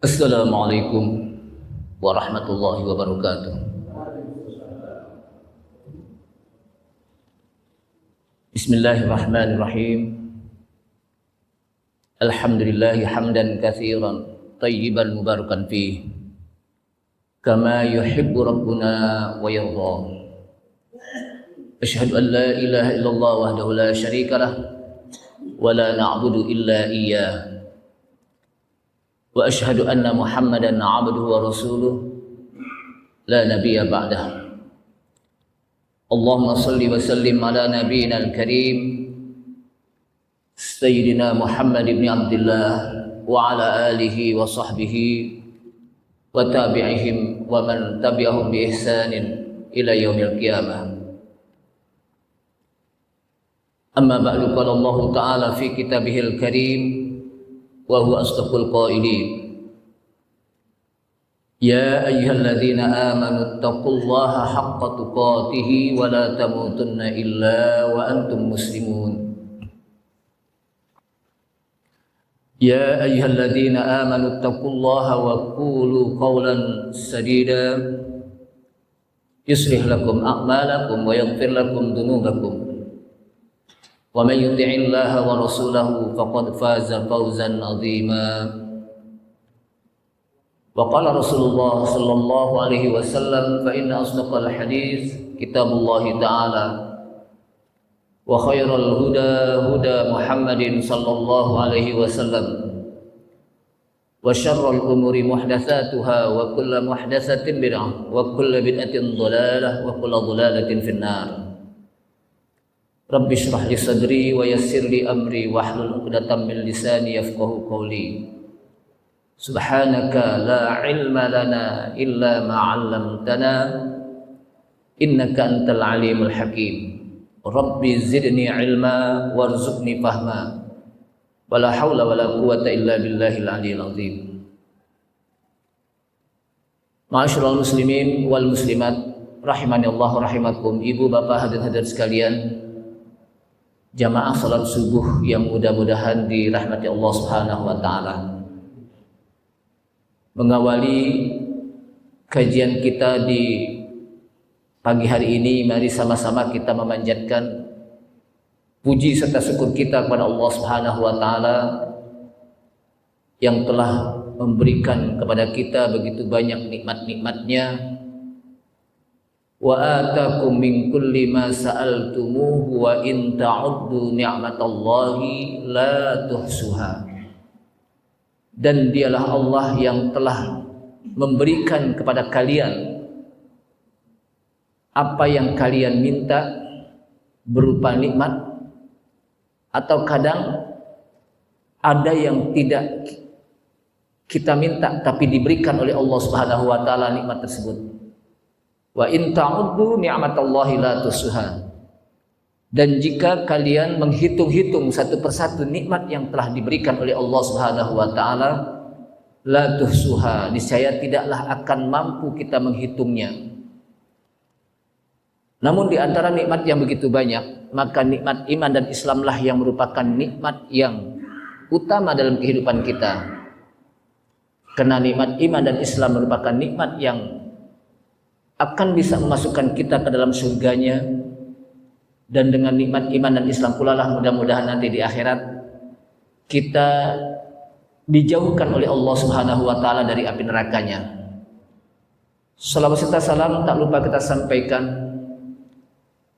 Assalamualaikum warahmatullahi wabarakatuh. Bismillahirrahmanirrahim. Alhamdulillahi hamdan katsiran tayyiban mubarakan fihi kama yuhibbu rabbuna wa yarda. Asyhadu an la ilaha illallah wahdahu la syarika lah wa la na'budu illa iyyah. Wa asyhadu anna Muhammadan 'abduhu wa rasuluh la nabiyya ba'dah. Allahumma salli wa sallim ala nabiyyina al-karim Sayyidina Muhammad ibn Abdullah wa ala alihi wa sahbihi wa tabi'ihim wa man tabi'ahum bi ihsanin ila yaumil qiyamah. Amma ba'du, qala Allah Ta'ala fi kitabihil karim wa huwa asdaqul qailin. Ya ayyuhalladzina amanu taqullaha haqqa tuqatih wa la tamutunna illa wa antum muslimun. Ya ayyuhalladzina amanu taqullaha wa qulu qawlan sadida yuslih lakum a'malakum wa yaghfir lakum dhunubakum. Wa man yuti'illaha wa rasulahu faqad faza fawzan 'azima. Wa qala Rasulullah sallallahu alaihi wasallam, fa inna asdaqal hadits kitabullah ta'ala wa khairal huda huda Muhammadin sallallahu alaihi wasallam wa syarrul umuri muhdatsatuha wa kullu muhdatsatin bid'ah wa kullu bid'atin dhalalah wa kullu dhalalatin finnar. Rabbi shrah li sadri wa yassir li amri wahlul 'uqdatam min lisani yafqahu qawli. Subhanaka la ilma lana illa ma 'allamtana innaka antal alimul hakim. Rabbi zidni ilma warzuqni fahma. Wala haula wala quwata illa billahil aliyil azim. Ma'asyiral muslimin wal muslimat rahimani Allah rahimakum. Ibu bapak hadirin sekalian, jamaah salat subuh yang mudah-mudahan dirahmati Allah Subhanahu wa taala. Mengawali kajian kita di pagi hari ini, mari sama-sama kita memanjatkan puji serta syukur kita kepada Allah Subhanahu wa taala yang telah memberikan kepada kita begitu banyak nikmat-nikmatnya. Wa atakum min kulli ma sa'altumuhu wa in ta'uddu ni'matallahi la tuhsuha. Dan dialah Allah yang telah memberikan kepada kalian apa yang kalian minta berupa nikmat, atau kadang ada yang tidak kita minta tapi diberikan oleh Allah Subhanahu wa taala nikmat tersebut. Wa in ta'uddu ni'matallahi la tuhsuha. Dan jika kalian menghitung-hitung satu persatu nikmat yang telah diberikan oleh Allah Subhanahu wa taala, la tuhsuha, niscaya tidaklah akan mampu kita menghitungnya. Namun di antara nikmat yang begitu banyak, maka nikmat iman dan Islamlah yang merupakan nikmat yang utama dalam kehidupan kita. Karena nikmat iman dan Islam merupakan nikmat yang akan bisa memasukkan kita ke dalam surganya. Dan dengan nikmat iman dan Islam pula lah mudah-mudahan nanti di akhirat kita dijauhkan oleh Allah Subhanahu wa taala dari api nerakanya. Salawat serta salam tak lupa kita sampaikan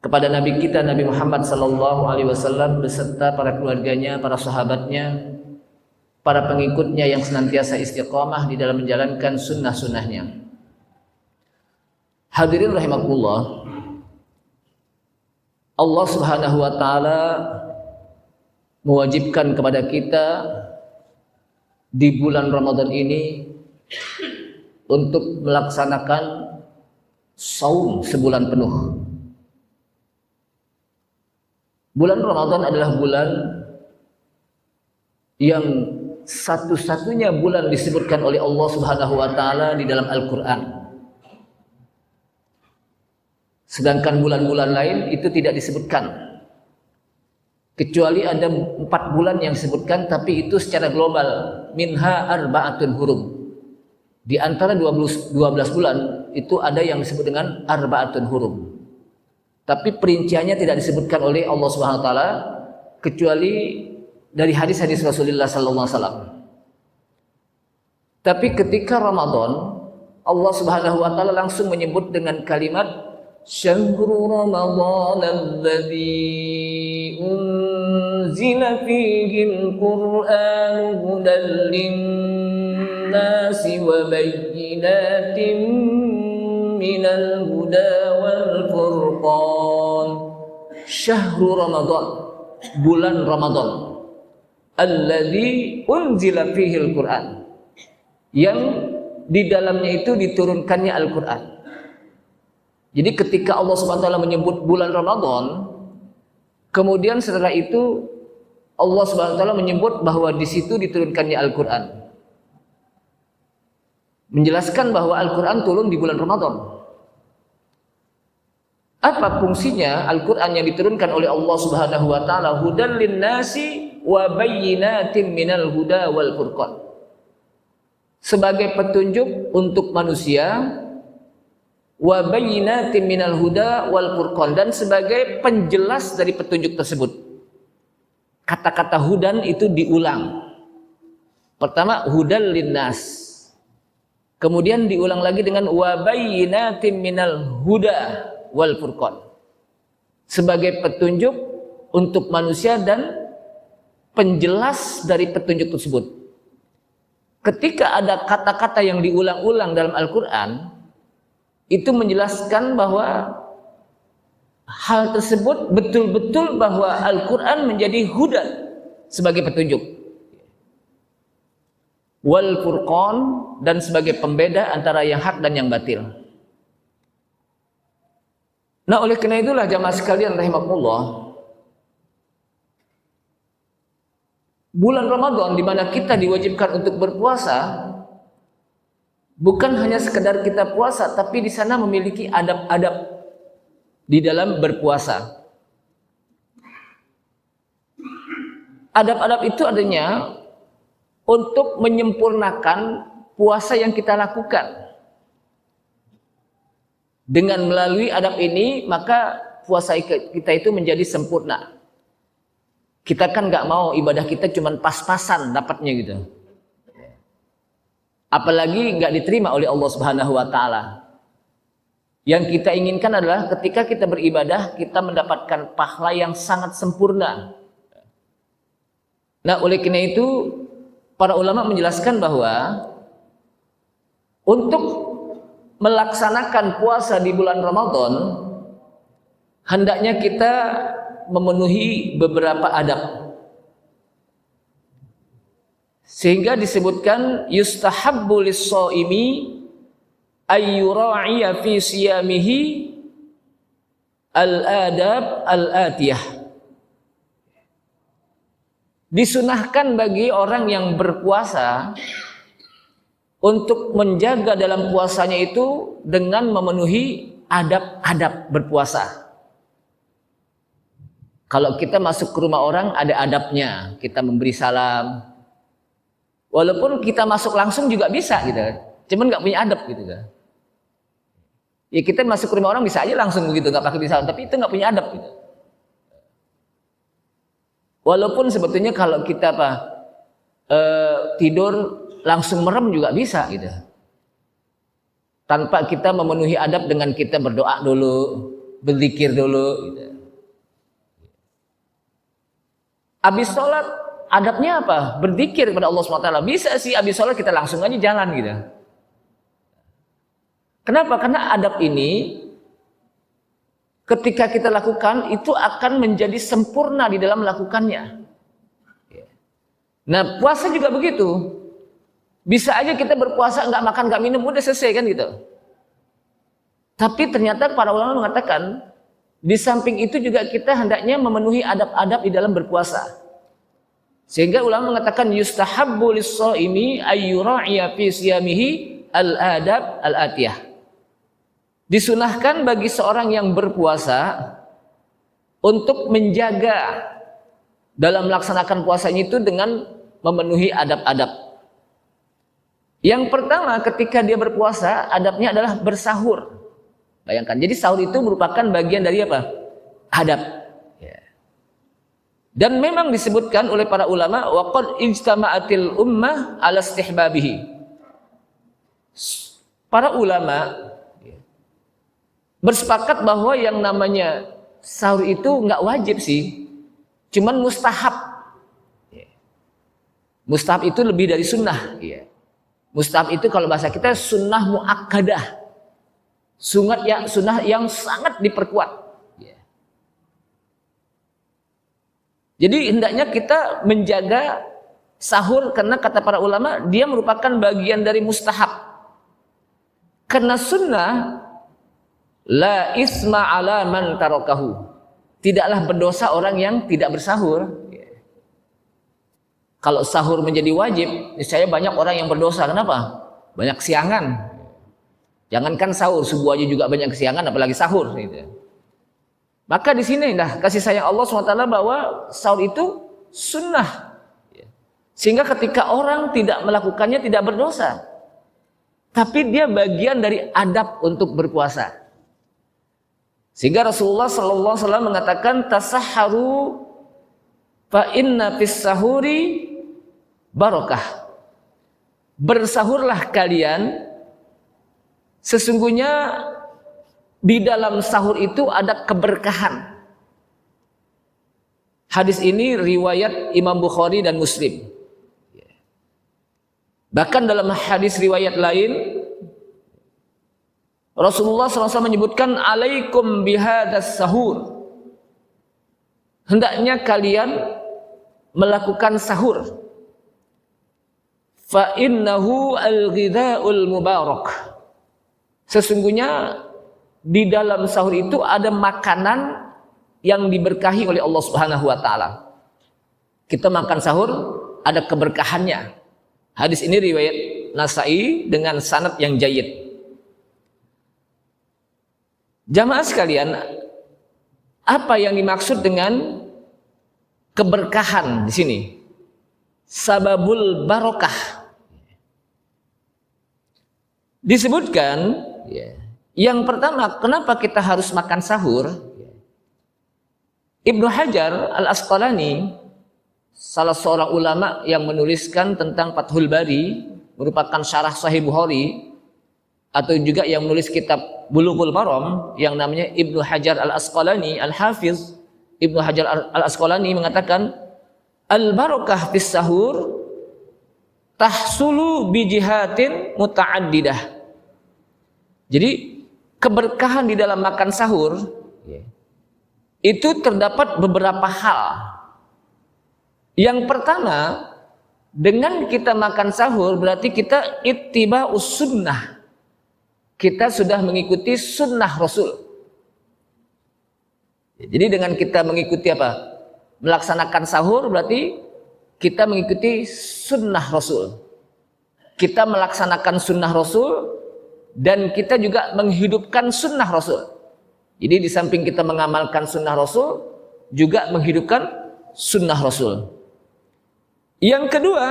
kepada Nabi kita Nabi Muhammad sallallahu alaihi wasallam beserta para keluarganya, para sahabatnya, para pengikutnya yang senantiasa istiqamah di dalam menjalankan sunnah-sunnahnya. Hadirin rahimakumullah, Allah Subhanahu wa taala mewajibkan kepada kita di bulan Ramadan ini untuk melaksanakan saum sebulan penuh. Bulan Ramadan adalah bulan yang satu-satunya bulan disebutkan oleh Allah Subhanahu wa taala di dalam Al-Qur'an. Sedangkan bulan-bulan lain itu tidak disebutkan. Kecuali ada 4 bulan yang disebutkan, tapi itu secara global. Minha arba'atun hurum. Di antara 12 bulan itu ada yang disebut dengan arba'atun hurum. Tapi perinciannya tidak disebutkan oleh Allah Subhanahu wa taala kecuali dari hadis-hadis Rasulullah sallallahu alaihi wasallam. Tapi ketika Ramadan, Allah Subhanahu wa taala langsung menyebut dengan kalimat Syahrul Ramadan alladzi unzila fihi al-Qur'an hudan lin-nasi wa bayyinatin minal huda wal furqan. Syahrul Ramadan, bulan Ramadan, alladzi unzila fihi al-Qur'an, yang di dalamnya itu diturunkannya Al-Quran. Jadi ketika Allah SWT menyebut bulan Ramadan, kemudian setelah itu Allah SWT menyebut bahwa di situ diturunkannya Al-Quran, menjelaskan bahwa Al-Quran turun di bulan Ramadan. Apa fungsinya Al-Quran yang diturunkan oleh Allah Subhanahu wa taala? Hudan lin-nasi wa bayyinatin minal huda wal furqan. Sebagai petunjuk untuk manusia, wa bayyinatin minal huda wal furqan, dan sebagai penjelas dari petunjuk tersebut. Kata-kata hudan itu diulang. Pertama hudan linnas, kemudian diulang lagi dengan wa bayyinatin minal huda wal furqan, sebagai petunjuk untuk manusia dan penjelas dari petunjuk tersebut. Ketika ada kata-kata yang diulang-ulang dalam Al-Quran, itu menjelaskan bahwa hal tersebut betul-betul bahwa Al-Quran menjadi hudan sebagai petunjuk, wal furqan, dan sebagai pembeda antara yang hak dan yang batil. Nah, oleh karena itulah jamaah sekalian rahimakumullah, bulan Ramadan di mana kita diwajibkan untuk berpuasa, bukan hanya sekedar kita puasa, tapi di sana memiliki adab-adab di dalam berpuasa. Adab-adab itu adanya untuk menyempurnakan puasa yang kita lakukan. Dengan melalui adab ini, maka puasa kita itu menjadi sempurna. Kita kan nggak mau ibadah kita cuma pas-pasan dapatnya gitu. Apalagi nggak diterima oleh Allah Subhanahu wa taala. Yang kita inginkan adalah ketika kita beribadah, kita mendapatkan pahala yang sangat sempurna. Nah, oleh karena itu para ulama menjelaskan bahwa untuk melaksanakan puasa di bulan Ramadan, hendaknya kita memenuhi beberapa adab. Sehingga disebutkan yustahabbu lis-shaimi ayyura'iya fi siyamihi al-adab al-atiyah. Disunahkan bagi orang yang berpuasa untuk menjaga dalam puasanya itu dengan memenuhi adab-adab berpuasa. Kalau kita masuk ke rumah orang ada adabnya, kita memberi salam. Walaupun kita masuk langsung juga bisa gitu, cuman nggak punya adab gitu kan. Ya kita masuk ke rumah orang bisa aja langsung begitu, nggak pakai salam, tapi itu nggak punya adab gitu. Walaupun sebetulnya kalau kita tidur langsung merem juga bisa gitu, tanpa kita memenuhi adab dengan kita berdoa dulu, berzikir dulu gitu. Habis sholat, adabnya apa? Berzikir kepada Allah SWT. Bisa sih habis sholat kita langsung aja jalan gitu. Kenapa? Karena adab ini ketika kita lakukan itu akan menjadi sempurna di dalam melakukannya. Nah, puasa juga begitu. Bisa aja kita berpuasa nggak makan nggak minum udah selesai kan gitu. Tapi ternyata para ulama mengatakan di samping itu juga kita hendaknya memenuhi adab-adab di dalam berpuasa. Sehingga ulama mengatakan yustahabbu lis-shaimi ayyura'iya fi siyamihi al-adab al-atiyah. Disunahkan bagi seorang yang berpuasa untuk menjaga dalam melaksanakan puasanya itu dengan memenuhi adab-adab. Yang pertama, ketika dia berpuasa, adabnya adalah bersahur. Bayangkan, jadi sahur itu merupakan bagian dari apa? Adab. Ya. Dan memang disebutkan oleh para ulama, wa qad ijtama'atil ummah ala istihbabihi. Para ulama bersepakat bahwa yang namanya sahur itu nggak wajib sih, cuman mustahab. Mustahab itu lebih dari sunnah. Mustahab itu kalau bahasa kita sunnah muakkadah, sunnah yang sangat diperkuat. Jadi hendaknya kita menjaga sahur karena kata para ulama dia merupakan bagian dari mustahab. Karena sunnah la isma ala man tarakahu. Tidaklah berdosa orang yang tidak bersahur. Kalau sahur menjadi wajib, saya banyak orang yang berdosa. Kenapa? Banyak kesiangan. Jangankan sahur, subuh aja juga banyak kesiangan, apalagi sahur. Gitu. Maka di sini kasih sayang Allah SWT bahwa sahur itu sunnah. Sehingga ketika orang tidak melakukannya tidak berdosa. Tapi dia bagian dari adab untuk berpuasa. Sehingga Rasulullah SAW mengatakan tasahharu fa inna fis sahuri barakah. Bersahurlah kalian, sesungguhnya di dalam sahur itu ada keberkahan. Hadis ini riwayat Imam Bukhari dan Muslim. Bahkan dalam hadis riwayat lain Rasulullah SAW menyebutkan alaikum bihadas sahur. Hendaknya kalian melakukan sahur. Fa innahu al-ghidha'ul mubarak. Sesungguhnya di dalam sahur itu ada makanan yang diberkahi oleh Allah Subhanahu wa taala. Kita makan sahur ada keberkahannya. Hadis ini riwayat Nasai dengan sanad yang jayyid. Jamaah sekalian, apa yang dimaksud dengan keberkahan di sini? Sababul barokah. Disebutkan, yang pertama, kenapa kita harus makan sahur? Ibnu Hajar Al-Asqalani, salah seorang ulama yang menuliskan tentang Fathul Bari, merupakan syarah Sahih Bukhari, atau juga yang menulis kitab Bulughul Maram yang namanya Ibnu Hajar Al-Asqalani, Al-Hafiz Ibnu Hajar Al-Asqalani mengatakan al-barakah fis sahur tahsulu bi jihatin muta'addidah. Jadi keberkahan di dalam makan sahur itu terdapat beberapa hal. Yang pertama, dengan kita makan sahur berarti kita ittiba'us sunnah. Kita sudah mengikuti sunnah Rasul. Jadi dengan kita mengikuti apa? Melaksanakan sahur berarti kita mengikuti sunnah Rasul. Kita melaksanakan sunnah Rasul dan kita juga menghidupkan sunnah Rasul. Jadi di samping kita mengamalkan sunnah Rasul, juga menghidupkan sunnah Rasul. Yang kedua,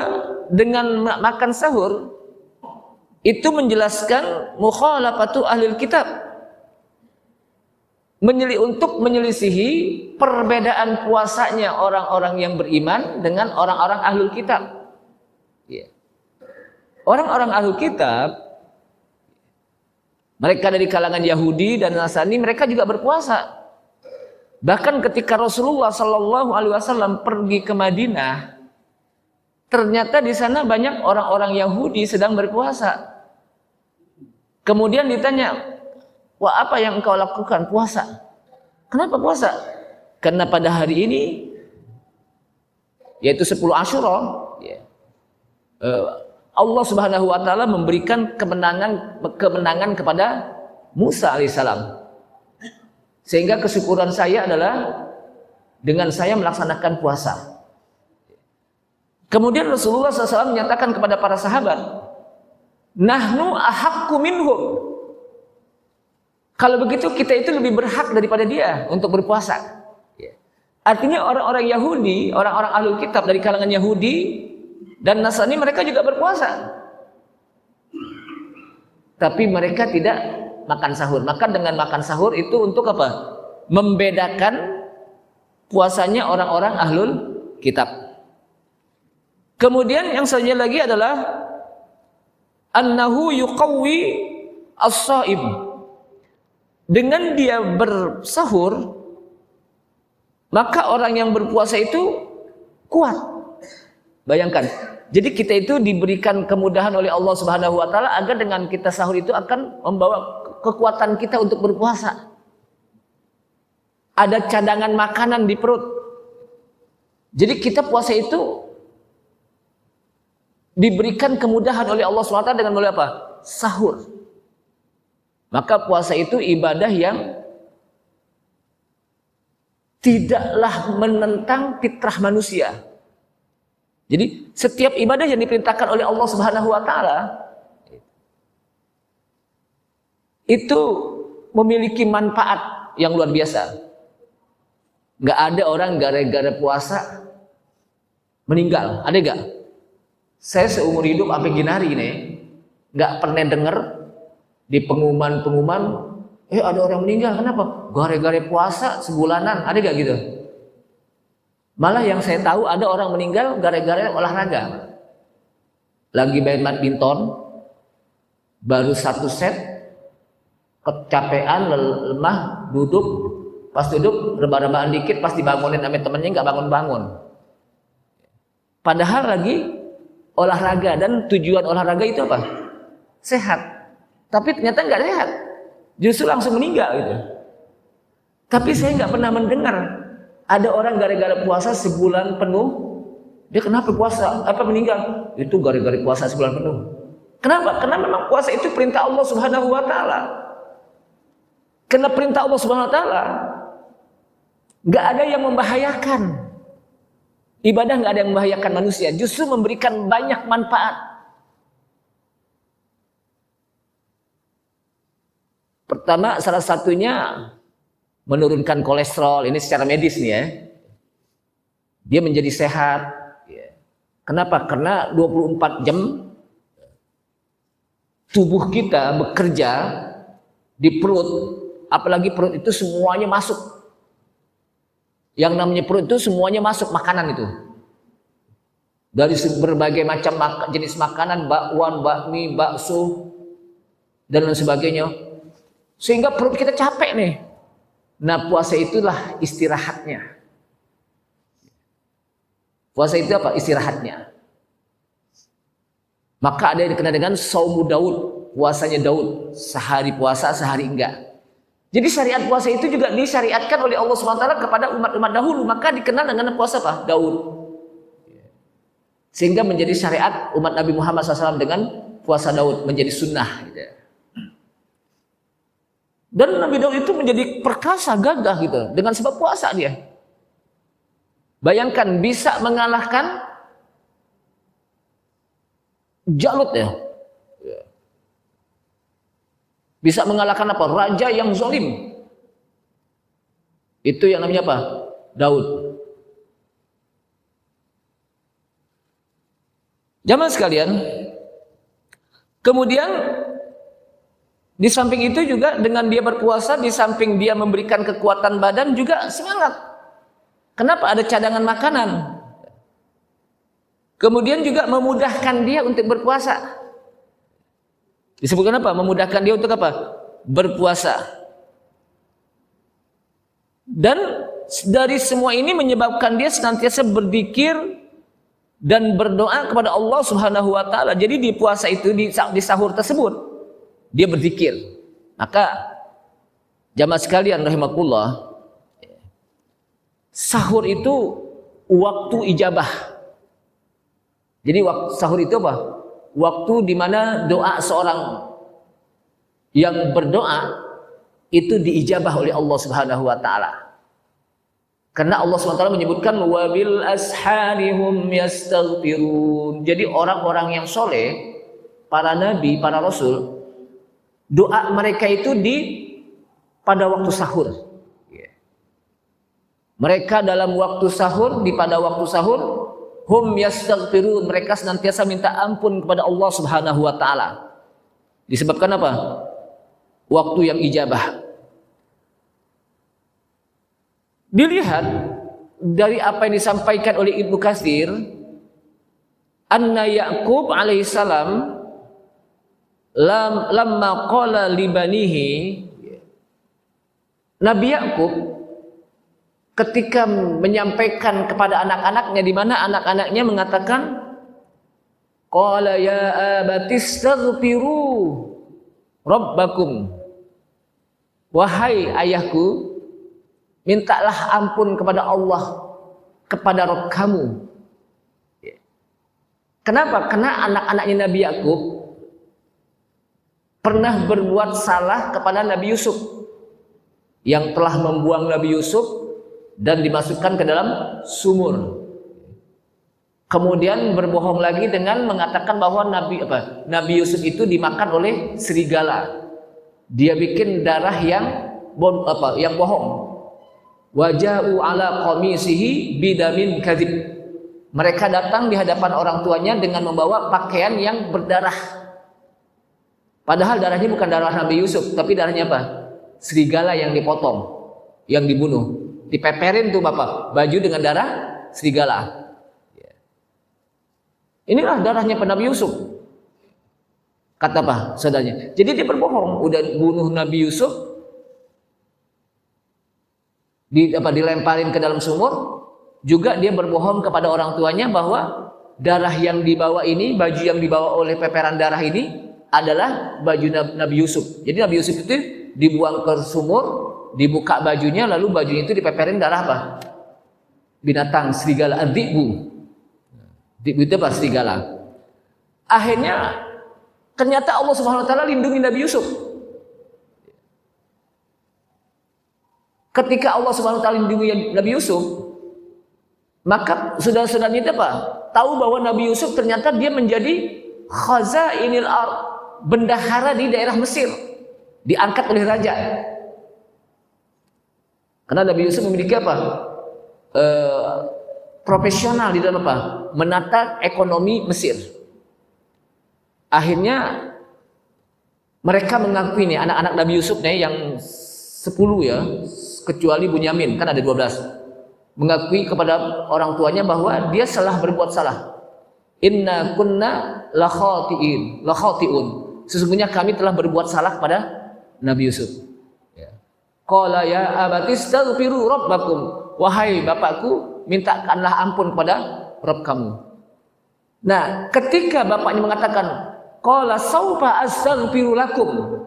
dengan makan sahur itu menjelaskan mukhalafatu ahlil kitab, untuk menyelisihi perbedaan puasanya orang-orang yang beriman dengan orang-orang ahlul kitab. Orang-orang ahlul kitab, mereka dari kalangan Yahudi dan Nasrani, mereka juga berpuasa. Bahkan ketika Rasulullah SAW pergi ke Madinah, ternyata di sana banyak orang-orang Yahudi sedang berpuasa. Kemudian ditanya, wah, apa yang engkau lakukan? Puasa. Kenapa puasa? Karena pada hari ini, yaitu 10 Asyura, Allah Subhanahu wa taala memberikan kemenangan kepada Musa alaihissalam. Sehingga kesyukuran saya adalah dengan saya melaksanakan puasa. Kemudian Rasulullah SAW menyatakan kepada para sahabat, nahnu ahaqqu minhum. Kalau begitu kita itu lebih berhak daripada dia untuk berpuasa. Artinya orang-orang Yahudi, orang-orang ahlul kitab dari kalangan Yahudi dan Nasrani, mereka juga berpuasa. tapi mereka tidak makan sahur. Maka dengan makan sahur itu untuk apa? Membedakan puasanya orang-orang ahlul kitab. Kemudian yang selanjutnya lagi adalah annahu yuqawwi as-shaim. Dengan dia bersahur, maka orang yang berpuasa itu kuat. Bayangkan, jadi kita itu diberikan kemudahan oleh Allah Subhanahu wa taala agar dengan kita sahur itu akan membawa kekuatan kita untuk berpuasa. Ada cadangan makanan di perut. Jadi kita puasa itu diberikan kemudahan oleh Allah SWT dengan melalui apa? Sahur. Maka puasa itu ibadah yang tidaklah menentang fitrah manusia. Jadi setiap ibadah yang diperintahkan oleh Allah Subhanahu wa taala itu memiliki manfaat yang luar biasa. Nggak ada orang gara-gara puasa meninggal, ada nggak? Saya seumur hidup sampai gini hari ini nggak pernah dengar di pengumuman ada orang meninggal. Kenapa? Gara-gara puasa sebulanan, ada nggak gitu? Malah yang saya tahu ada orang meninggal gara-gara olahraga. Lagi main badminton, baru 1 set, kecapean, lemah, duduk. Pas duduk, rebah-rebahan dikit, pas dibangunin sama temennya nggak bangun-bangun. Padahal lagi olahraga, dan tujuan olahraga itu apa? Sehat. Tapi ternyata nggak sehat, justru langsung meninggal gitu. Tapi saya nggak pernah mendengar ada orang gara-gara puasa sebulan penuh, dia kenapa puasa? Apa meninggal? Itu gara-gara puasa sebulan penuh. Kenapa? Karena memang puasa itu perintah Allah Subhanahu wa taala. Karena perintah Allah Subhanahu wa taala, nggak ada yang membahayakan. Ibadah nggak ada yang membahayakan manusia, justru memberikan banyak manfaat. Pertama, salah satunya menurunkan kolesterol. Ini secara medis nih ya. Dia menjadi sehat. Kenapa? Karena 24 jam tubuh kita bekerja di perut, apalagi perut itu semuanya masuk. Yang namanya perut itu semuanya masuk makanan itu. Dari berbagai macam jenis makanan, bakwan, bakmi, bakso, dan lain sebagainya. Sehingga perut kita capek nih. Nah, puasa itulah istirahatnya. Puasa itu apa? Istirahatnya. Maka ada yang dikenal dengan Saumu Daud, puasanya Daud. Sehari puasa, sehari enggak. Jadi syariat puasa itu juga disyariatkan oleh Allah SWT kepada umat-umat dahulu. Maka dikenal dengan puasa apa? Daud. Sehingga menjadi syariat umat Nabi Muhammad SAW dengan puasa Daud. Menjadi sunnah. Dan Nabi Daud itu menjadi perkasa, gagah gitu. Dengan sebab puasa dia. Bayangkan bisa mengalahkan Jalut ya. Bisa mengalahkan apa? Raja yang zalim. Itu yang namanya apa? Daud. Jamaah sekalian, kemudian di samping itu juga dengan dia berpuasa, di samping dia memberikan kekuatan badan juga semangat. Kenapa? Ada cadangan makanan. Kemudian juga memudahkan dia untuk berpuasa. Disebutkan apa? Memudahkan dia untuk apa? Berpuasa. Dan dari semua ini menyebabkan dia senantiasa berzikir dan berdoa kepada Allah Subhanahu wa taala. Jadi di puasa itu, di sahur tersebut, dia berzikir. Maka jamaah sekalian rahimakumullah, sahur itu waktu ijabah. Jadi waktu sahur itu apa? Waktu di mana doa seorang yang berdoa itu diijabah oleh Allah Subhanahu wa taala. Karena Allah SWT menyebutkan wabil asharihum yastaghfirun. Jadi orang-orang yang soleh, para nabi, para rasul, doa mereka itu pada waktu sahur. Mereka dalam waktu sahur, pada waktu sahur, hum yastaghfirun, mereka senantiasa minta ampun kepada Allah Subhanahu wa taala. Disebabkan apa? Waktu yang ijabah. Dilihat dari apa yang disampaikan oleh Ibnu Katsir, anna Ya'qub alaihissalam lamma qala libanihi, Nabi Ya'qub ketika menyampaikan kepada anak-anaknya, di mana anak-anaknya mengatakan, qala ya abatistaghfiru rabbakum, wahai ayahku, mintalah ampun kepada Allah, kepada Rabb kamu. Kenapa? Karena anak-anaknya Nabi Ya'qub pernah berbuat salah kepada Nabi Yusuf, yang telah membuang Nabi Yusuf dan dimasukkan ke dalam sumur. Kemudian berbohong lagi dengan mengatakan bahwa Nabi Yusuf itu dimakan oleh serigala. Dia bikin darah yang bohong. Waja'u ala qamisihi bidamin kadzib. Mereka datang di hadapan orang tuanya dengan membawa pakaian yang berdarah. Padahal darahnya bukan darah Nabi Yusuf, tapi darahnya apa? Serigala yang dipotong, yang dibunuh. Dipeperin tuh Bapak, baju dengan darah serigala. Inilah darahnya Nabi Yusuf. Kata apa saudaranya? Jadi dia berbohong, udah bunuh Nabi Yusuf, dilemparin ke dalam sumur. Juga dia berbohong kepada orang tuanya bahwa darah yang dibawa ini, baju yang dibawa oleh peperan darah ini adalah baju Nabi Yusuf. Jadi Nabi Yusuf itu dibuang ke sumur, dibuka bajunya, lalu bajunya itu dipeperin darah apa? Binatang, serigala, ad-dhi'bu. Dhi'bu itu apa? Serigala. Akhirnya ternyata Allah Subhanahu wa taala lindungi Nabi Yusuf. Ketika Allah Subhanahu wa taala lindungi Nabi Yusuf, maka saudara-saudaranya itu apa? Tahu bahwa Nabi Yusuf ternyata dia menjadi khazainil ardh, bendahara di daerah Mesir, diangkat oleh raja. Karena Nabi Yusuf memiliki apa? Profesional di dalam apa? Menata ekonomi Mesir. Akhirnya mereka mengakui nih, anak-anak Nabi Yusuf nih yang 10 ya, kecuali Bunyamin, kan ada 12. Mengakui kepada orang tuanya bahwa dia salah, berbuat salah. Inna kunna la khati'un. Sesungguhnya kami telah berbuat salah kepada Nabi Yusuf. Qala ya abatistaghfiru rabbakum. Wahai bapakku, mintakanlah ampun kepada Rabb kamu. Nah, ketika bapaknya mengatakan qala saufa astaghfiru lakum,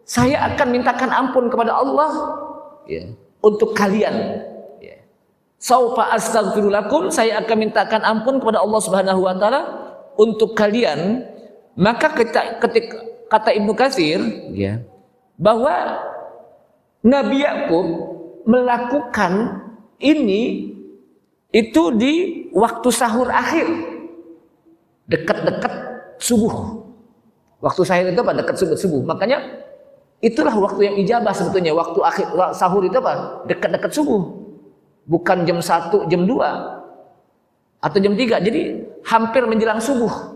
saya akan mintakan ampun kepada Allah untuk kalian. Saufa astaghfiru lakum, saya akan mintakan ampun kepada Allah Subhanahu wa taala untuk kalian. Maka ketika kata Ibnu Katsir bahwa Nabi Ya'qub melakukan ini itu di waktu sahur akhir, dekat-dekat subuh. Waktu sahur itu apa? Dekat subuh. Makanya itulah waktu yang ijabah sebetulnya. Waktu akhir sahur itu apa? Dekat-dekat subuh. Bukan jam 1, jam 2 atau jam 3. Jadi hampir menjelang subuh.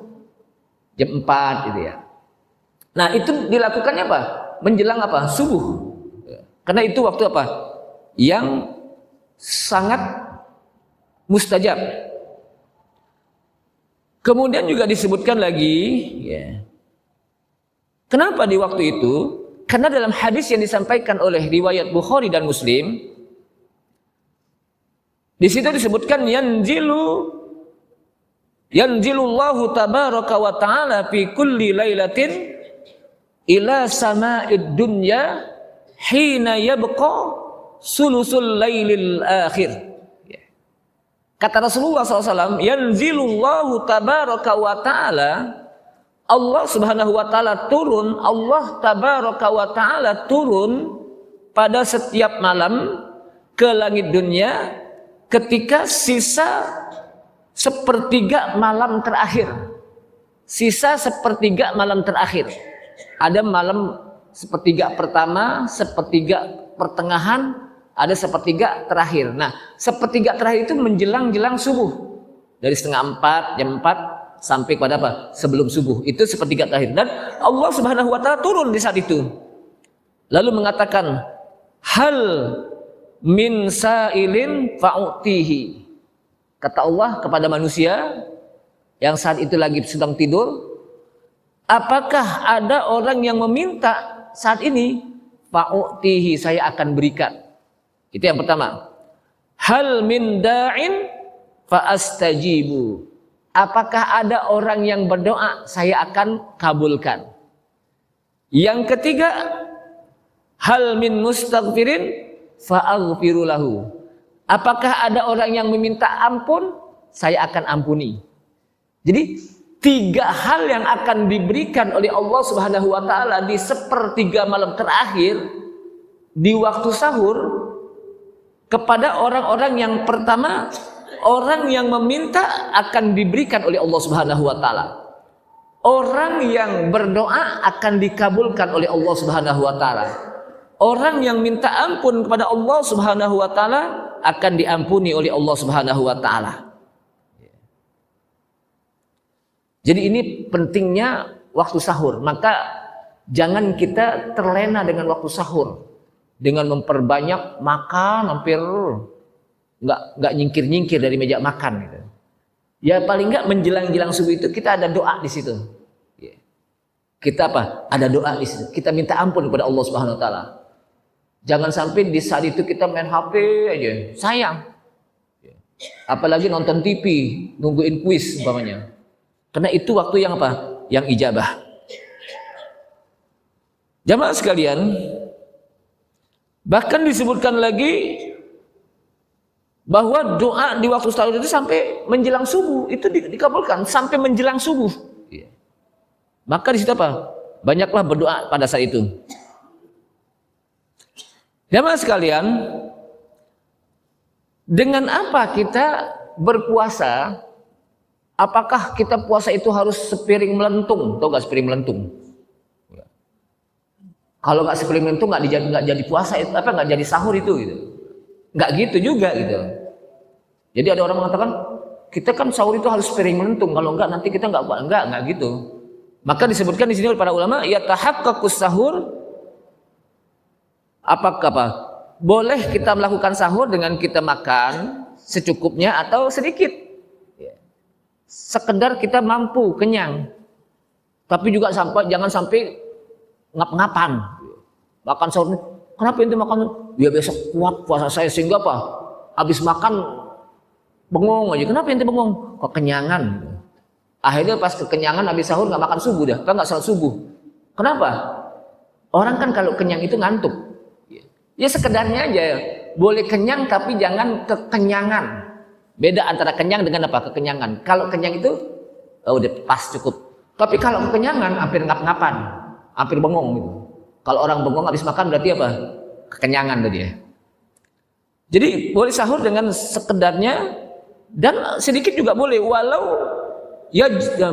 Jam 4 gitu ya. Nah, itu dilakukannya apa? Menjelang apa? Subuh. Karena itu waktu apa? Yang sangat mustajab. Kemudian juga disebutkan lagi, kenapa di waktu itu? Karena dalam hadis yang disampaikan oleh riwayat Bukhari dan Muslim, di situ disebutkan yanzilullahu tabaraka wa ta'ala fi kulli lailatin ila sama'id dunya hina yabqa sulusul lailil akhir. Kata Rasulullah SAW, yanzilullahu tabaraka wa ta'ala, Allah Subhanahu wa ta'ala turun, Allah tabaraka wa ta'ala turun pada setiap malam ke langit dunia ketika sisa sepertiga malam terakhir. Sisa sepertiga malam terakhir. Ada malam sepertiga pertama, sepertiga pertengahan, ada sepertiga terakhir. Nah, sepertiga terakhir itu menjelang subuh. Dari setengah 4, jam 4 sampai pada apa? Sebelum subuh. Itu sepertiga terakhir. Dan Allah Subhanahu wa taala turun di saat itu. Lalu mengatakan, hal min sa'ilin fa'utihi. Kata Allah kepada manusia yang saat itu lagi sedang tidur, apakah ada orang yang meminta saat ini? Fa'utihi, saya akan berikan. Itu yang pertama. Hal min da'in fa'astajibu. Apakah ada orang yang berdoa, saya akan kabulkan. Yang ketiga, hal min mustaghfirin fa'aghfiru lahu. Apakah ada orang yang meminta ampun, saya akan ampuni. Jadi 3 hal yang akan diberikan oleh Allah Subhanahu wa taala di sepertiga malam terakhir di waktu sahur kepada orang-orang yang pertama, orang yang meminta akan diberikan oleh Allah Subhanahu wa taala. Orang yang berdoa akan dikabulkan oleh Allah Subhanahu wa taala. Orang yang minta ampun kepada Allah Subhanahu wa taala akan diampuni oleh Allah Subhanahu wa taala. Jadi ini pentingnya waktu sahur. Maka jangan kita terlena dengan waktu sahur dengan memperbanyak makan, hampir nggak nyingkir-nyingkir dari meja makan gitu. Ya paling nggak menjelang-jelang subuh itu kita ada doa di situ. Kita apa? Ada doa di situ. Kita minta ampun kepada Allah Subhanahu wa taala. Jangan sampai di saat itu kita main HP aja, sayang. Apalagi nonton TV, nungguin kuis umpamanya. Karena itu waktu yang apa? Yang ijabah. Jamaah sekalian, bahkan disebutkan lagi bahwa doa di waktu sahur itu sampai menjelang subuh, itu dikabulkan sampai menjelang subuh. Maka di situ apa? Banyaklah berdoa pada saat itu. Jamaah sekalian, dengan apa kita berpuasa? Apakah kita puasa itu harus sepiring melentung? Tahu nggak sepiring melentung? Kalau nggak sepiring melentung nggak jadi puasa itu, apa nggak jadi sahur itu gitu. Nggak gitu juga gitu. Jadi ada orang mengatakan kita kan sahur itu harus sepiring melentung, kalau nggak nanti kita nggak gitu. Maka disebutkan di sini oleh para ulama, ya tahaqqaqus sahur. Apakah boleh kita melakukan sahur dengan kita makan secukupnya atau sedikit? Sekedar kita mampu kenyang, tapi juga jangan sampai ngap-ngapan. Makan sahur, kenapa ente makan? Ya besok kuat puasa saya sehingga apa? Habis makan bengong aja. Kenapa ente bengong? Kekenyangan. Akhirnya pas kekenyangan habis sahur nggak makan subuh dah, nggak salat subuh. Kenapa? Orang kan kalau kenyang itu ngantuk. Ya sekedarnya aja, boleh kenyang tapi jangan kekenyangan. Beda antara kenyang dengan apa? Kekenyangan. Kalau kenyang itu udah pas cukup. Tapi kalau kekenyangan hampir ngap-ngapan, hampir bengong gitu. Kalau orang bengong habis makan berarti apa? Kekenyangan tadi ya. Jadi boleh sahur dengan sekedarnya dan sedikit juga boleh, walau ya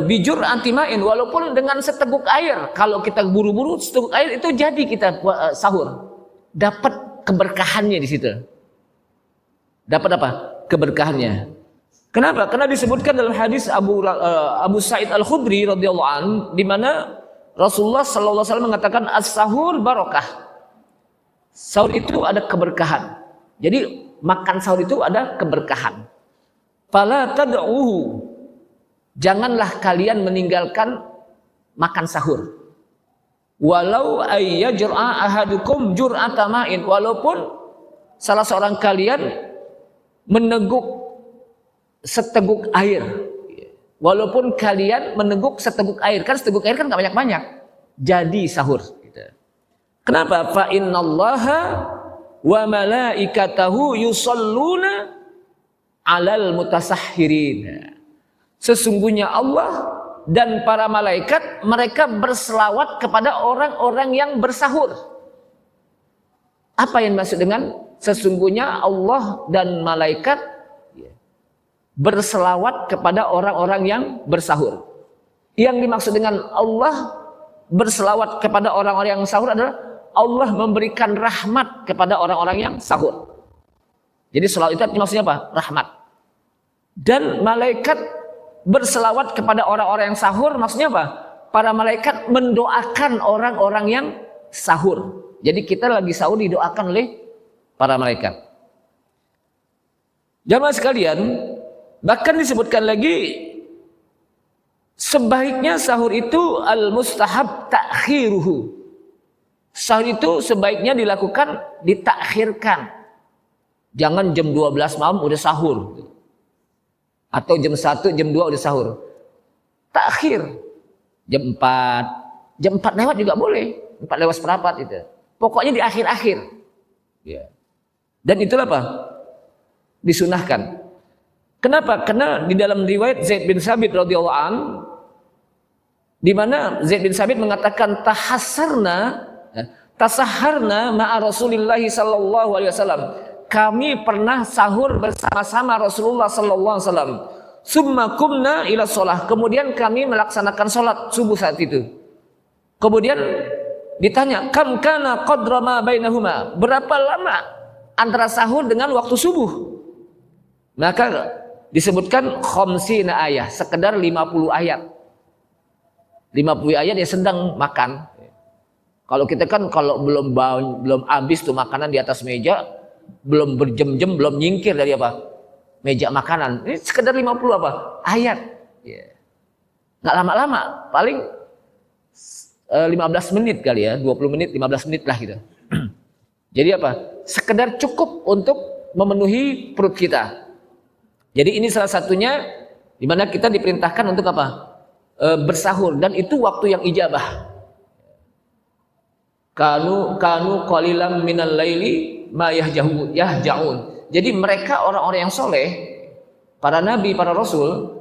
bijur antimain, walaupun dengan seteguk air. Kalau kita buru-buru seteguk air itu jadi kita sahur. Dapat keberkahannya di situ. Dapat apa? Keberkahannya. Kenapa? Karena disebutkan dalam hadis Abu Sa'id Al-Khudri radhiyallahu an, di mana Rasulullah sallallahu alaihi wasallam mengatakan as-sahur barakah. Sahur itu ada keberkahan. Jadi makan sahur itu ada keberkahan. Fala tad'uhu. Janganlah kalian meninggalkan makan sahur. Walau ayyajra'a ahadukum jur'ata ma'in, walaupun salah seorang kalian meneguk seteguk air. Walaupun kalian meneguk seteguk air, kan seteguk air kan enggak banyak-banyak. Jadi sahur gitu. Kenapa? Fa innallaha wa malaikatahu yusalluna 'alal mutasahhirin. Sesungguhnya Allah dan para malaikat mereka berselawat kepada orang-orang yang bersahur. Apa yang dimaksud dengan sesungguhnya Allah dan malaikat berselawat kepada orang-orang yang bersahur? Yang dimaksud dengan Allah berselawat kepada orang-orang yang sahur adalah Allah memberikan rahmat kepada orang-orang yang sahur. Jadi selawat itu maksudnya apa? Rahmat. Dan malaikat berselawat kepada orang-orang yang sahur, maksudnya apa? Para malaikat mendoakan orang-orang yang sahur. Jadi kita lagi sahur didoakan oleh para malaikat. Jamaah sekalian, bahkan disebutkan lagi sebaiknya sahur itu al-mustahab ta'khiruhu. Sahur itu sebaiknya dilakukan ditakhirkan. Jangan jam 12 malam udah sahur. Atau jam 1, jam 2 udah sahur. Takhir. Jam 4. Jam 4 lewat juga boleh. 4 lewat seperempat itu. Pokoknya di akhir-akhir. Ya. Dan itulah apa? Disunahkan. Kenapa? Karena di dalam riwayat Zaid bin Sabit radhiyallahu an, di mana Zaid bin Sabit mengatakan tasaharna ma'a Rasulillah sallallahu alaihi wasallam. Kami pernah sahur bersama-sama Rasulullah sallallahu alaihi wasallam. Summa kumna ila shalah. Kemudian kami melaksanakan salat subuh saat itu. Kemudian ditanya, "Kam kana qadra ma bainahuma?" Berapa lama antara sahur dengan waktu subuh? Maka disebutkan khamsina ayah, sekedar 50 ayat. 50 ayat dia sedang makan. Kalau kita kan kalau belum habis tuh makanan di atas meja, belum berjam-jam, belum nyingkir dari apa? Meja makanan. Ini sekedar 50 apa? Ayat. Yeah. Nggak lama-lama, paling 15 menit kali ya, 20 menit, 15 menit lah gitu. Jadi apa? Sekedar cukup untuk memenuhi perut kita. Jadi ini salah satunya di mana kita diperintahkan untuk apa? Bersahur, dan itu waktu yang ijabah. Kanu qalilan minal laili ma yahja'un. Jadi mereka orang-orang yang soleh, para nabi, para rasul,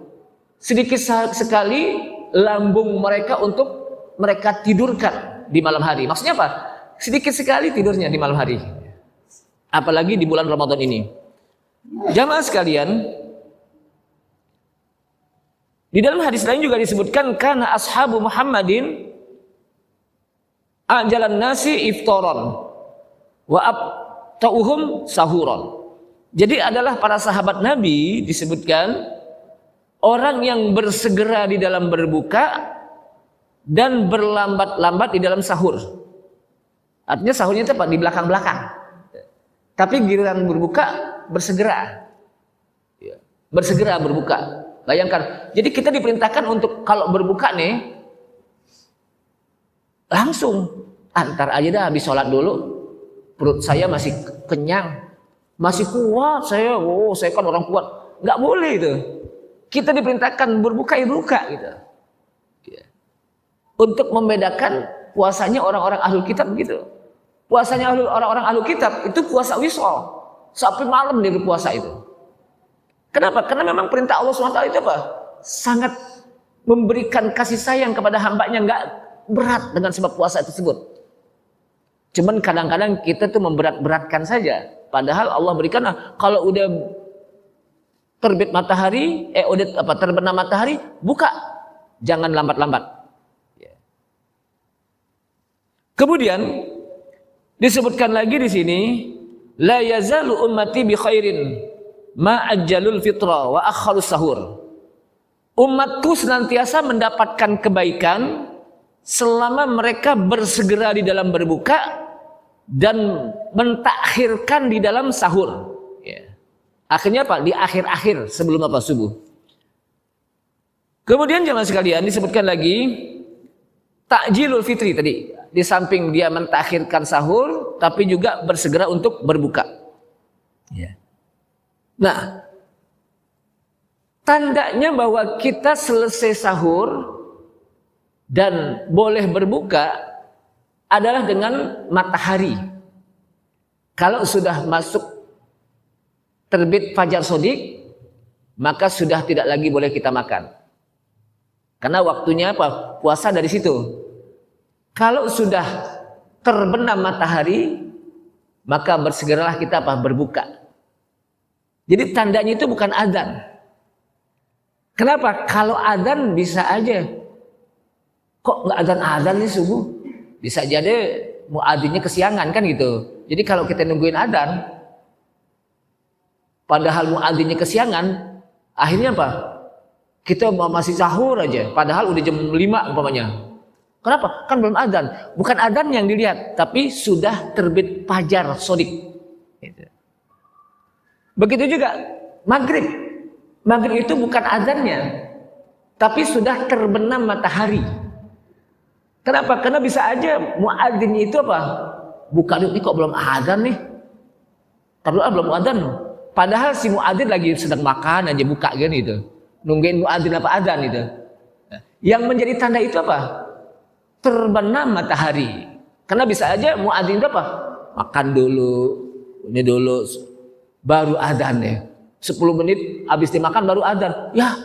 sedikit sekali lambung mereka untuk mereka tidurkan di malam hari. Maksudnya apa? Sedikit sekali tidurnya di malam hari. Apalagi di bulan Ramadan ini. Jamaah sekalian, di dalam hadis lain juga disebutkan karena ashabu Muhammadin ajalan nasi iftaran wa abtauhum sahuran. Jadi adalah para sahabat Nabi disebutkan orang yang bersegera di dalam berbuka dan berlambat-lambat di dalam sahur. Artinya sahurnya itu apa? Di belakang-belakang. Tapi giliran berbuka bersegera. Bersegera berbuka. Bayangkan. Jadi kita diperintahkan untuk kalau berbuka nih langsung antar aja dah, habis sholat dulu. Perut saya masih kenyang, masih kuat saya. Saya kan orang kuat. Nggak boleh itu. Kita diperintahkan berbuka ya buka gitu. Untuk membedakan puasanya orang-orang ahlul kitab gitu. Puasanya orang-orang ahlul kitab itu puasa wisol. Sampai malam dia berpuasa itu. Kenapa? Karena memang perintah Allah SWT itu apa? Sangat memberikan kasih sayang kepada hambanya, nggak berat dengan sebab puasa tersebut. Cuman kadang-kadang kita tuh memberat-beratkan saja. Padahal Allah berikan, kalau udah terbit matahari, terbenam matahari, buka. Jangan lambat-lambat. Kemudian disebutkan lagi di sini, la yazalu ummati bi khairin ma ajjalul fitra wa akharus sahur. Umatku senantiasa mendapatkan kebaikan selama mereka bersegera di dalam berbuka dan mentakhirkan di dalam sahur. Akhirnya apa? Di akhir-akhir sebelum apa? Subuh. Kemudian jemaah sekalian disebutkan lagi takjilul fitri tadi. Di samping dia mentakhirkan sahur, tapi juga bersegera untuk berbuka. Nah, tandanya bahwa kita selesai sahur dan boleh berbuka adalah dengan matahari. Kalau sudah masuk terbit fajar shodiq, maka sudah tidak lagi boleh kita makan. Karena waktunya apa? Puasa dari situ. Kalau sudah terbenam matahari, maka bersegeralah kita apa? Berbuka. Jadi tandanya itu bukan adzan. Kenapa? Kalau adzan bisa aja. Kok nggak adzan nih subuh? Bisa jadi muadzinnya kesiangan kan gitu. Jadi kalau kita nungguin adzan, padahal muadzinnya kesiangan, akhirnya apa? Kita masih sahur aja, padahal udah jam 5 umpamanya. Kenapa? Kan belum adzan. Bukan adzan yang dilihat, tapi sudah terbit fajar shadiq. Begitu juga maghrib. Maghrib itu bukan adzannya, tapi sudah terbenam matahari. Kenapa? Karena bisa aja muadzinnya itu apa? Buka ini kok belum adzan nih. Tapi belum adzan. Padahal si muadzin lagi sedang makan aja, buka kan gitu. Nungguin muadzin apa adzan itu. Yang menjadi tanda itu apa? Terbenam matahari. Karena bisa aja muadzin itu apa? Makan dulu, ini dulu, baru adzan ya. 10 menit habis dimakan baru adzan. Ya,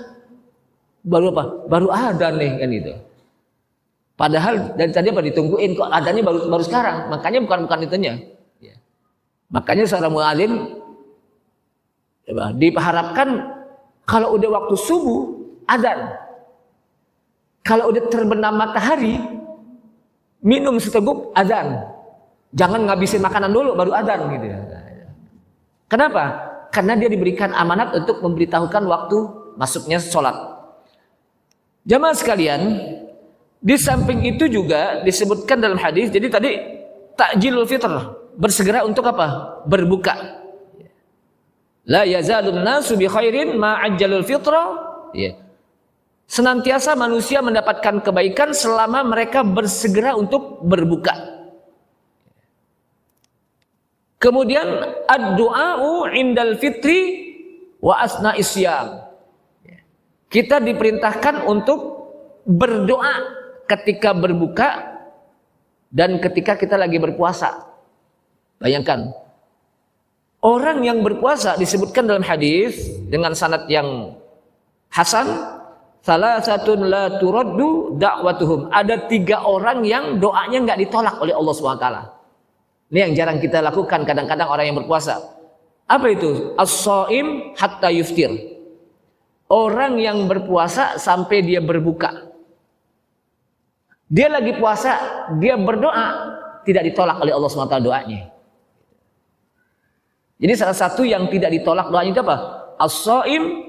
baru apa? Baru adzan nih kan itu. Padahal dari tadi apa ditungguin kok adzannya baru sekarang. Makanya bukan itunya. Ya. Makanya seorang muadzin diharapkan kalau udah waktu subuh adzan. Kalau udah terbenam matahari minum seteguk adzan. Jangan ngabisin makanan dulu baru adzan gitu. Kenapa? Karena dia diberikan amanat untuk memberitahukan waktu masuknya sholat. Jamaah sekalian, di samping itu juga disebutkan dalam hadis. Jadi tadi takjilul fitr, bersegera untuk apa? Berbuka. La yazalun nasu bi khairin ma ajjalul fitra. Senantiasa manusia mendapatkan kebaikan selama mereka bersegera untuk berbuka. Kemudian ad-du'a'u indal fitri wa asna isyam. Kita diperintahkan untuk berdoa ketika berbuka dan ketika kita lagi berpuasa. Bayangkan, orang yang berpuasa disebutkan dalam hadis dengan sanad yang hasan, salah satu la turaddu da'watuhum. Ada 3 orang yang doanya nggak ditolak oleh Allah SWT. Ini yang jarang kita lakukan kadang-kadang orang yang berpuasa. Apa itu? As-shaim hatta yuftir. Orang yang berpuasa sampai dia berbuka. Dia lagi puasa, dia berdoa, tidak ditolak oleh Allah SWT doanya. Jadi salah satu yang tidak ditolak doanya itu apa? As-shaim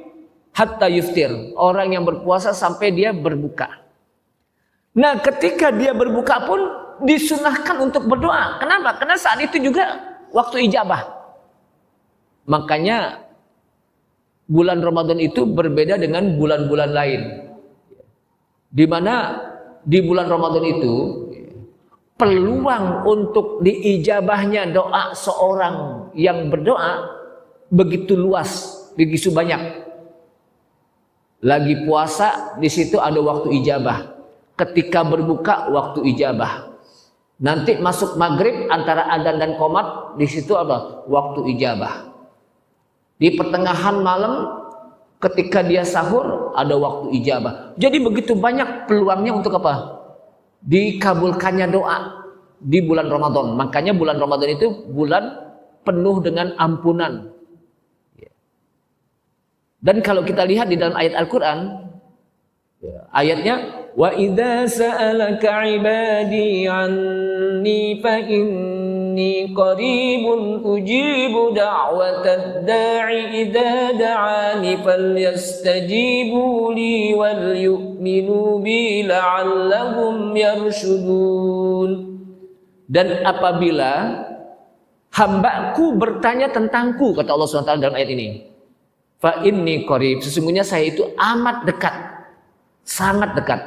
hatta yuftir. Orang yang berpuasa sampai dia berbuka. Nah, ketika dia berbuka pun disunahkan untuk berdoa. Kenapa? Karena saat itu juga waktu ijabah. Makanya bulan Ramadan itu berbeda dengan bulan-bulan lain. Di mana di bulan Ramadan itu peluang untuk diijabahnya doa seorang yang berdoa begitu luas, begitu banyak. Lagi puasa di situ ada waktu ijabah. Ketika berbuka waktu ijabah. Nanti masuk maghrib antara adzan dan qomat di situ apa? Waktu ijabah. Di pertengahan malam ketika dia sahur ada waktu ijabah. Jadi begitu banyak peluangnya untuk apa? Dikabulkannya doa di bulan Ramadan. Makanya bulan Ramadan itu bulan penuh dengan ampunan. Dan kalau kita lihat di dalam ayat Al-Quran, ayatnya wa idza sa'alaka 'ibadi 'anni fa inni qaribun ujibu da'watad da'i idza da'ani falyastajibu li wal yu'minu bi la'allahum yarshudun. Dan apabila hambaku bertanya tentangku, kata Allah SWT dalam ayat ini, fa inni qarib, sesungguhnya saya itu amat dekat, sangat dekat.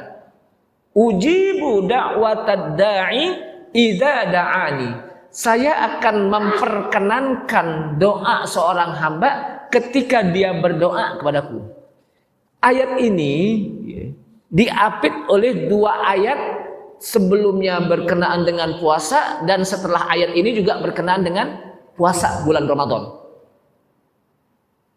Ujibu da'watad da'i idza da'ani. Saya akan memperkenankan doa seorang hamba ketika dia berdoa kepadaku. Ayat ini diapit oleh 2 ayat sebelumnya berkenaan dengan puasa dan setelah ayat ini juga berkenaan dengan puasa bulan Ramadan.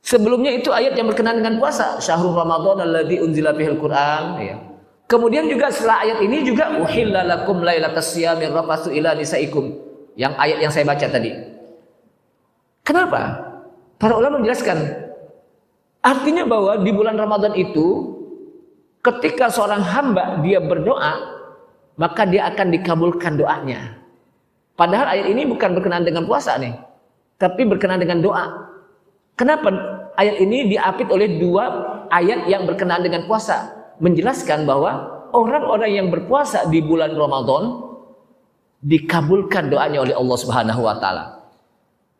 Sebelumnya itu ayat yang berkenaan dengan puasa, syahrul Ramadan alladzi unzila fihil Qur'an, ya. Kemudian juga setelah ayat ini juga uhilla lakum lailatas siyamir rafatsu ila nisaikum, yang ayat yang saya baca tadi. Kenapa? Para ulama menjelaskan artinya bahwa di bulan Ramadan itu ketika seorang hamba dia berdoa, maka dia akan dikabulkan doanya. Padahal ayat ini bukan berkenaan dengan puasa nih, tapi berkenaan dengan doa. Kenapa ayat ini diapit oleh dua ayat yang berkenaan dengan puasa, menjelaskan bahwa orang-orang yang berpuasa di bulan Ramadan dikabulkan doanya oleh Allah Subhanahu wa taala.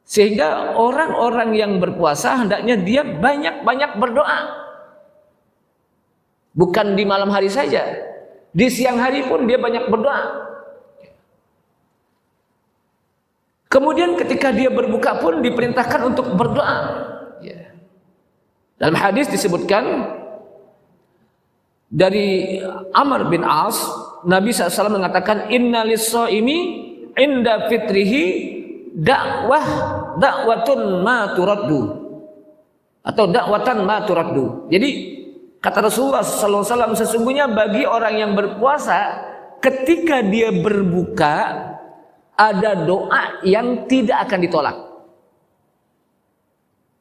Sehingga orang-orang yang berpuasa hendaknya dia banyak-banyak berdoa. Bukan di malam hari saja, di siang hari pun dia banyak berdoa. Kemudian ketika dia berbuka pun diperintahkan untuk berdoa. Dalam hadis disebutkan dari Amr bin As, Nabi SAW mengatakan, Inna lis-shaimi inda fitrihi da'watun ma turaddu, atau da'watan ma turaddu. Jadi kata Rasulullah SAW, sesungguhnya bagi orang yang berpuasa ketika dia berbuka ada doa yang tidak akan ditolak.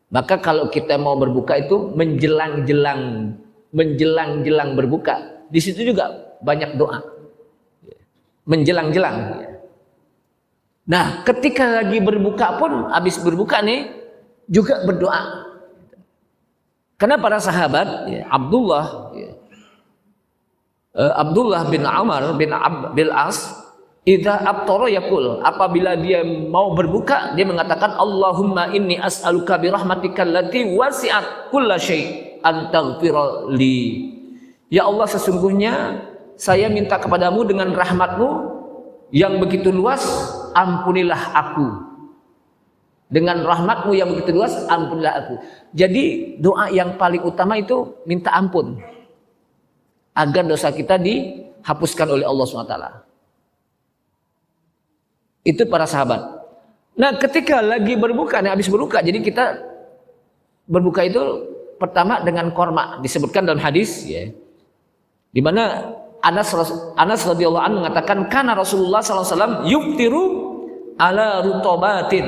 Maka kalau kita mau berbuka itu menjelang-jelang berbuka, di situ juga banyak doa. Menjelang-jelang. Nah, ketika lagi berbuka pun, habis berbuka nih juga berdoa. Karena para sahabat, Abdullah bin Amr bin As, idza aftara yaqul, apabila dia mau berbuka dia mengatakan, Allahumma inni as'aluka bi rahmatikal lati wasi'at kulla syai' an taghfira li. Ya Allah, sesungguhnya saya minta kepadamu dengan rahmatmu yang begitu luas, ampunilah aku. Dengan rahmatmu yang begitu luas, ampunilah aku. Jadi doa yang paling utama itu minta ampun agar dosa kita dihapuskan oleh Allah SWT. Itu para sahabat. Nah, ketika lagi berbuka, habis berbuka, jadi kita berbuka itu pertama dengan korma, disebutkan dalam hadis, ya, di mana Anas radhiyallahu anhu mengatakan, kana Rasulullah SAW yuftiru ala rutobatin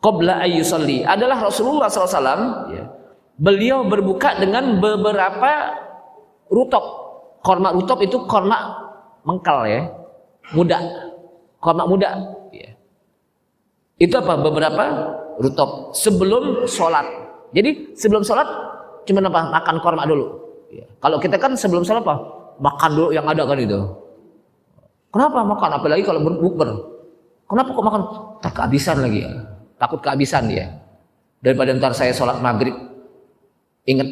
qabla ayyusalli. Adalah Rasulullah SAW, ya, beliau berbuka dengan beberapa rutop. Korma rutop itu korma mengkal, ya, muda. Korma muda, ya. Itu apa? Beberapa rutop sebelum sholat. Jadi sebelum sholat cuma apa? Makan korma dulu. Ya. Kalau kita kan sebelum sholat apa? Makan dulu yang ada kan itu. Kenapa makan? Apalagi kalau berbukber. Kenapa kok makan? Tak kehabisan lagi ya. Takut kehabisan dia. Daripada ntar saya sholat maghrib ingat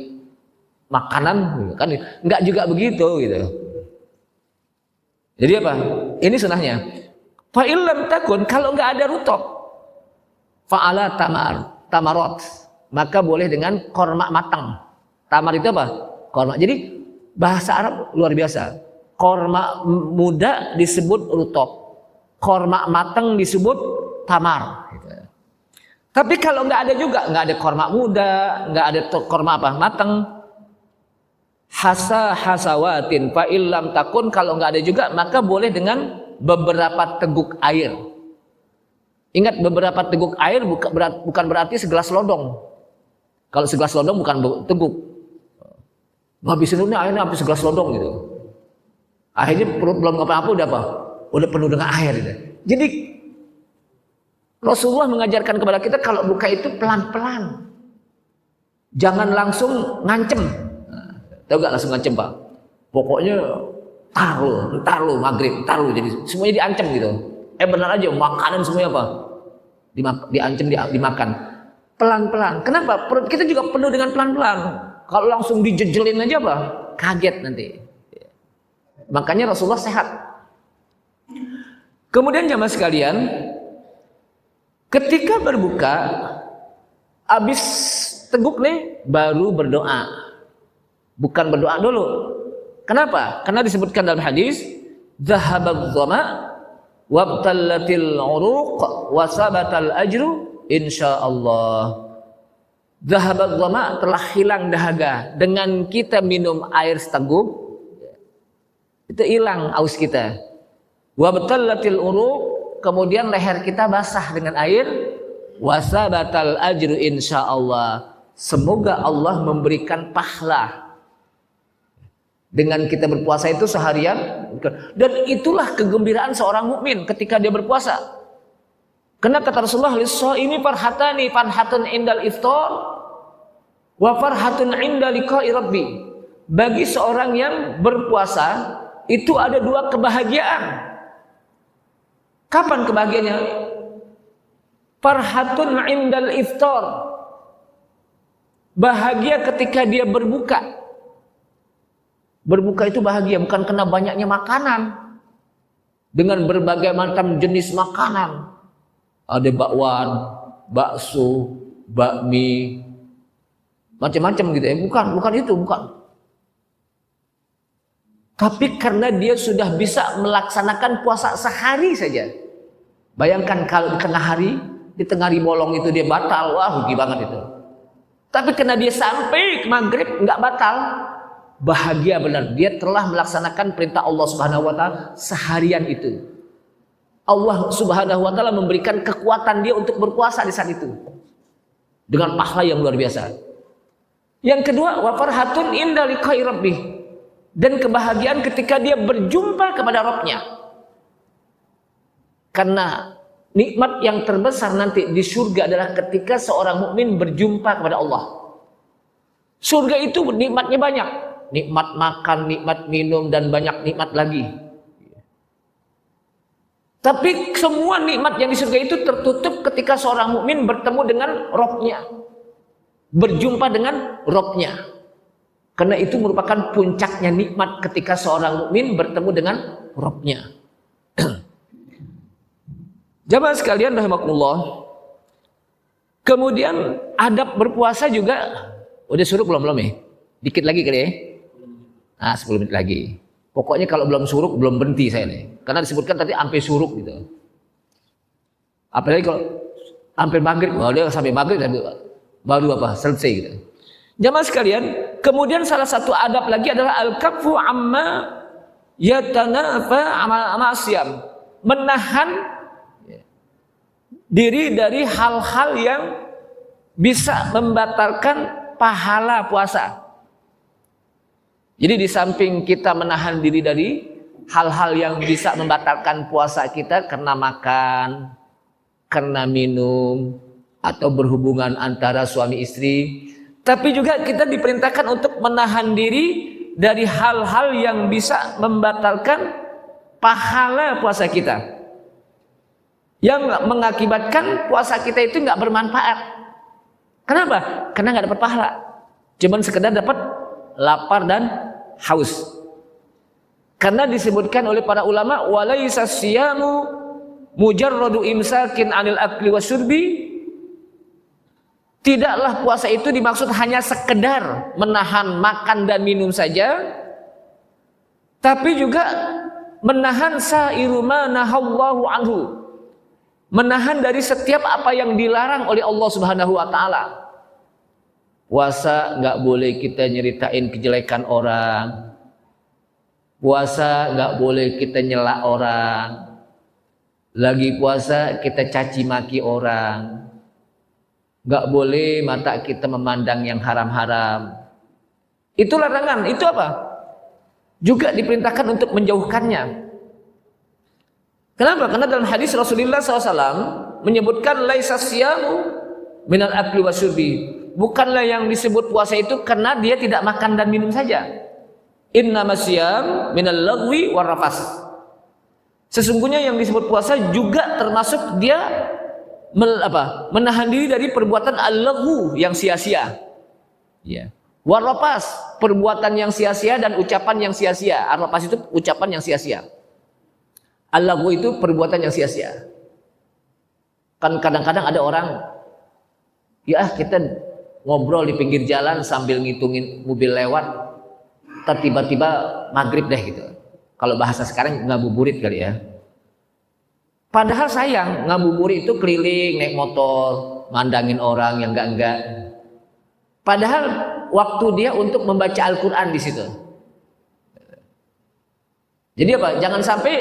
makanan, kan? Enggak juga begitu gitu. Jadi apa? Ini sunahnya. Fa'ilam takun, kalau nggak ada rutop, fa'ala tamarot, maka boleh dengan korma matang. Tamar itu apa? Korma. Jadi bahasa Arab luar biasa. Korma muda disebut rutop, korma matang disebut tamar. Tapi kalau nggak ada juga, nggak ada korma muda, nggak ada korma apa matang, hasawatin, fa'ilam takun, kalau nggak ada juga, maka boleh dengan beberapa teguk air. Ingat, beberapa teguk air bukan berarti segelas lodong. Kalau segelas lodong bukan teguk. Ngabisin dulu airnya habis segelas lodong gitu. Akhirnya perut belum apa-apa udah penuh dengan air gitu. Jadi Rasulullah mengajarkan kepada kita kalau buka itu pelan-pelan. Jangan langsung ngancem. Tahu gak langsung ngancem, Pak? Pokoknya taruh maghrib, jadi semuanya diancam gitu. Benar aja makanan semuanya apa? Diancam, dimakan. Pelan-pelan. Kenapa? Perut kita juga penuh dengan pelan-pelan. Kalau langsung dijejelin aja apa? Kaget nanti. Makanya Rasulullah sehat. Kemudian jamaah sekalian, ketika berbuka, habis teguk nih, baru berdoa. Bukan berdoa dulu. Kenapa? Karena disebutkan dalam hadis, zahabadz dhama wabtallatil uruq wa sabatal ajru insyaallah. Zahabadz dhama, telah hilang dahaga. Dengan kita minum air seteguk, itu hilang aus kita. Wabtallatil uruq, kemudian leher kita basah dengan air. Wa sabatal ajru insyaallah. Semoga Allah memberikan pahala dengan kita berpuasa itu seharian. Dan itulah kegembiraan seorang mukmin ketika dia berpuasa. Karena kata Rasulullah, lis-shaimi farhatani, farhatun indal iftar Wa farhatun 'inda liqa'i rabbi. Bagi seorang yang berpuasa itu ada dua kebahagiaan. Kapan kebahagiaannya? Farhatun 'indal iftar. Bahagia ketika dia berbuka. Berbuka itu bahagia bukan karena banyaknya makanan. Dengan berbagai macam jenis makanan. Ada bakwan, bakso, bakmi, macam-macam gitu ya. Bukan itu. Tapi karena dia sudah bisa melaksanakan puasa sehari saja. Bayangkan kalau di tengah hari bolong itu dia batal, wah rugi banget itu. Tapi karena dia sampai ke maghrib nggak batal, bahagia benar. Dia telah melaksanakan perintah Allah Subhanahu Wa Taala seharian itu. Allah Subhanahu Wa Taala memberikan kekuatan dia untuk berpuasa di saat itu dengan pahala yang luar biasa. Yang kedua, wa farhatun inda liqa'i rabbih. Dan kebahagiaan ketika dia berjumpa kepada Rabb-nya. Karena nikmat yang terbesar nanti di surga adalah ketika seorang mukmin berjumpa kepada Allah. Surga itu nikmatnya banyak. Nikmat makan, nikmat minum, dan banyak nikmat lagi. Tapi semua nikmat yang di surga itu tertutup ketika seorang mukmin bertemu dengan Rabb-nya. Berjumpa dengan Rabb-nya. Karena itu merupakan puncaknya nikmat ketika seorang mukmin bertemu dengan Rabb-nya. Jamaah sekalian rahimakumullah. Kemudian adab berpuasa juga udah suruh belum ya? Dikit lagi kali ya. 10 menit lagi. Pokoknya kalau belum suruk belum berhenti saya nih. Karena disebutkan tadi sampai suruk gitu. Apalagi kalau sampai maghrib, dia sampai maghrib baru selesai gitu. Jamaah sekalian, kemudian salah satu adab lagi adalah al-kaffu amma yatanafa amal siyam. Menahan diri dari hal-hal yang bisa membatalkan pahala puasa. Jadi di samping kita menahan diri dari hal-hal yang bisa membatalkan puasa kita karena makan, karena minum, atau berhubungan antara suami istri, tapi juga kita diperintahkan untuk menahan diri dari hal-hal yang bisa membatalkan pahala puasa kita, yang mengakibatkan puasa kita itu nggak bermanfaat. Kenapa? Karena nggak dapat pahala, cuman sekedar dapat lapar dan haus. Karena disebutkan oleh para ulama, walaisa siyamu mujarradu imsakin anil akli wasyurbi. Tidaklah puasa itu dimaksud hanya sekedar menahan makan dan minum saja, tapi juga menahan sa'iru ma nahallahu anhu, menahan dari setiap apa yang dilarang oleh Allah Subhanahu wa taala. Puasa nggak boleh kita nyeritain kejelekan orang. Puasa nggak boleh kita nyela orang. Lagi puasa kita caci maki orang. Nggak boleh mata kita memandang yang haram-haram. Itu larangan. Itu apa? Juga diperintahkan untuk menjauhkannya. Kenapa? Karena dalam hadis Rasulullah SAW menyebutkan laisa siyamu minal akli wasyurbi. Bukanlah yang disebut puasa itu karena dia tidak makan dan minum saja. Innamas siyam minal lagwi warrafas. Sesungguhnya yang disebut puasa juga termasuk dia menahan diri dari perbuatan al-laghu yang sia-sia. Ya. Warrafas, perbuatan yang sia-sia dan ucapan yang sia-sia. Arrafas itu ucapan yang sia-sia. Al-laghu itu perbuatan yang sia-sia. Kan kadang-kadang ada orang, ya kita ngobrol di pinggir jalan sambil ngitungin mobil lewat, tiba-tiba maghrib deh gitu. Kalau bahasa sekarang ngabuburit kali ya. Padahal sayang, ngabuburit itu keliling naik motor, mandangin orang yang enggak. Padahal waktu dia untuk membaca Al-Quran di situ. Jadi apa? Jangan sampai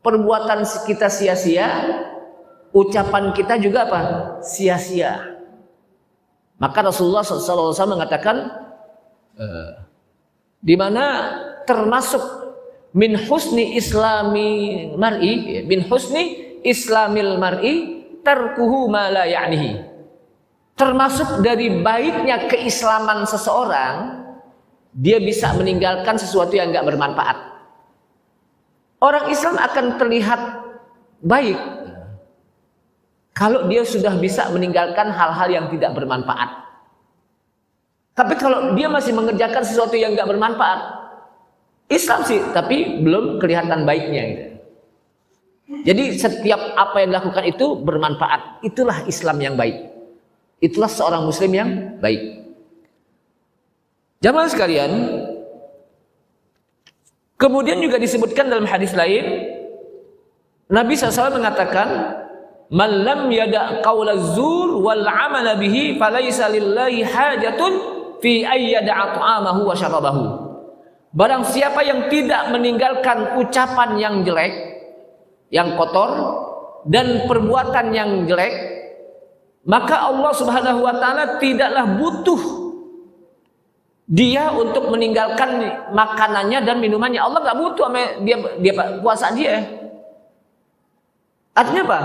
perbuatan kita sia-sia, ucapan kita juga apa? Sia-sia. Maka Rasulullah SAW mengatakan, di mana termasuk min husni islamil mar'i tarkuhu ma la ya'nihi. termasuk dari baiknya keislaman seseorang, dia bisa meninggalkan sesuatu yang enggak bermanfaat. Orang Islam akan terlihat baik kalau dia sudah bisa meninggalkan hal-hal yang tidak bermanfaat. Tapi kalau dia masih mengerjakan sesuatu yang enggak bermanfaat, Islam sih, tapi belum kelihatan baiknya gitu. Jadi setiap apa yang dilakukan itu bermanfaat. Itulah Islam yang baik. Itulah seorang muslim yang baik. Jamaah sekalian, kemudian juga disebutkan dalam hadis lain, Nabi SAW mengatakan, "Man lam yada' qaula zur wal 'amala bihi falaysa lillahi hajatun fi ayyada'a ta'amahu wa syarabahu." Barang siapa yang tidak meninggalkan ucapan yang jelek, yang kotor, dan perbuatan yang jelek, maka Allah Subhanahu wa taala tidaklah butuh dia untuk meninggalkan makanannya dan minumannya. Allah nggak butuh sama dia puasa dia. Artinya apa?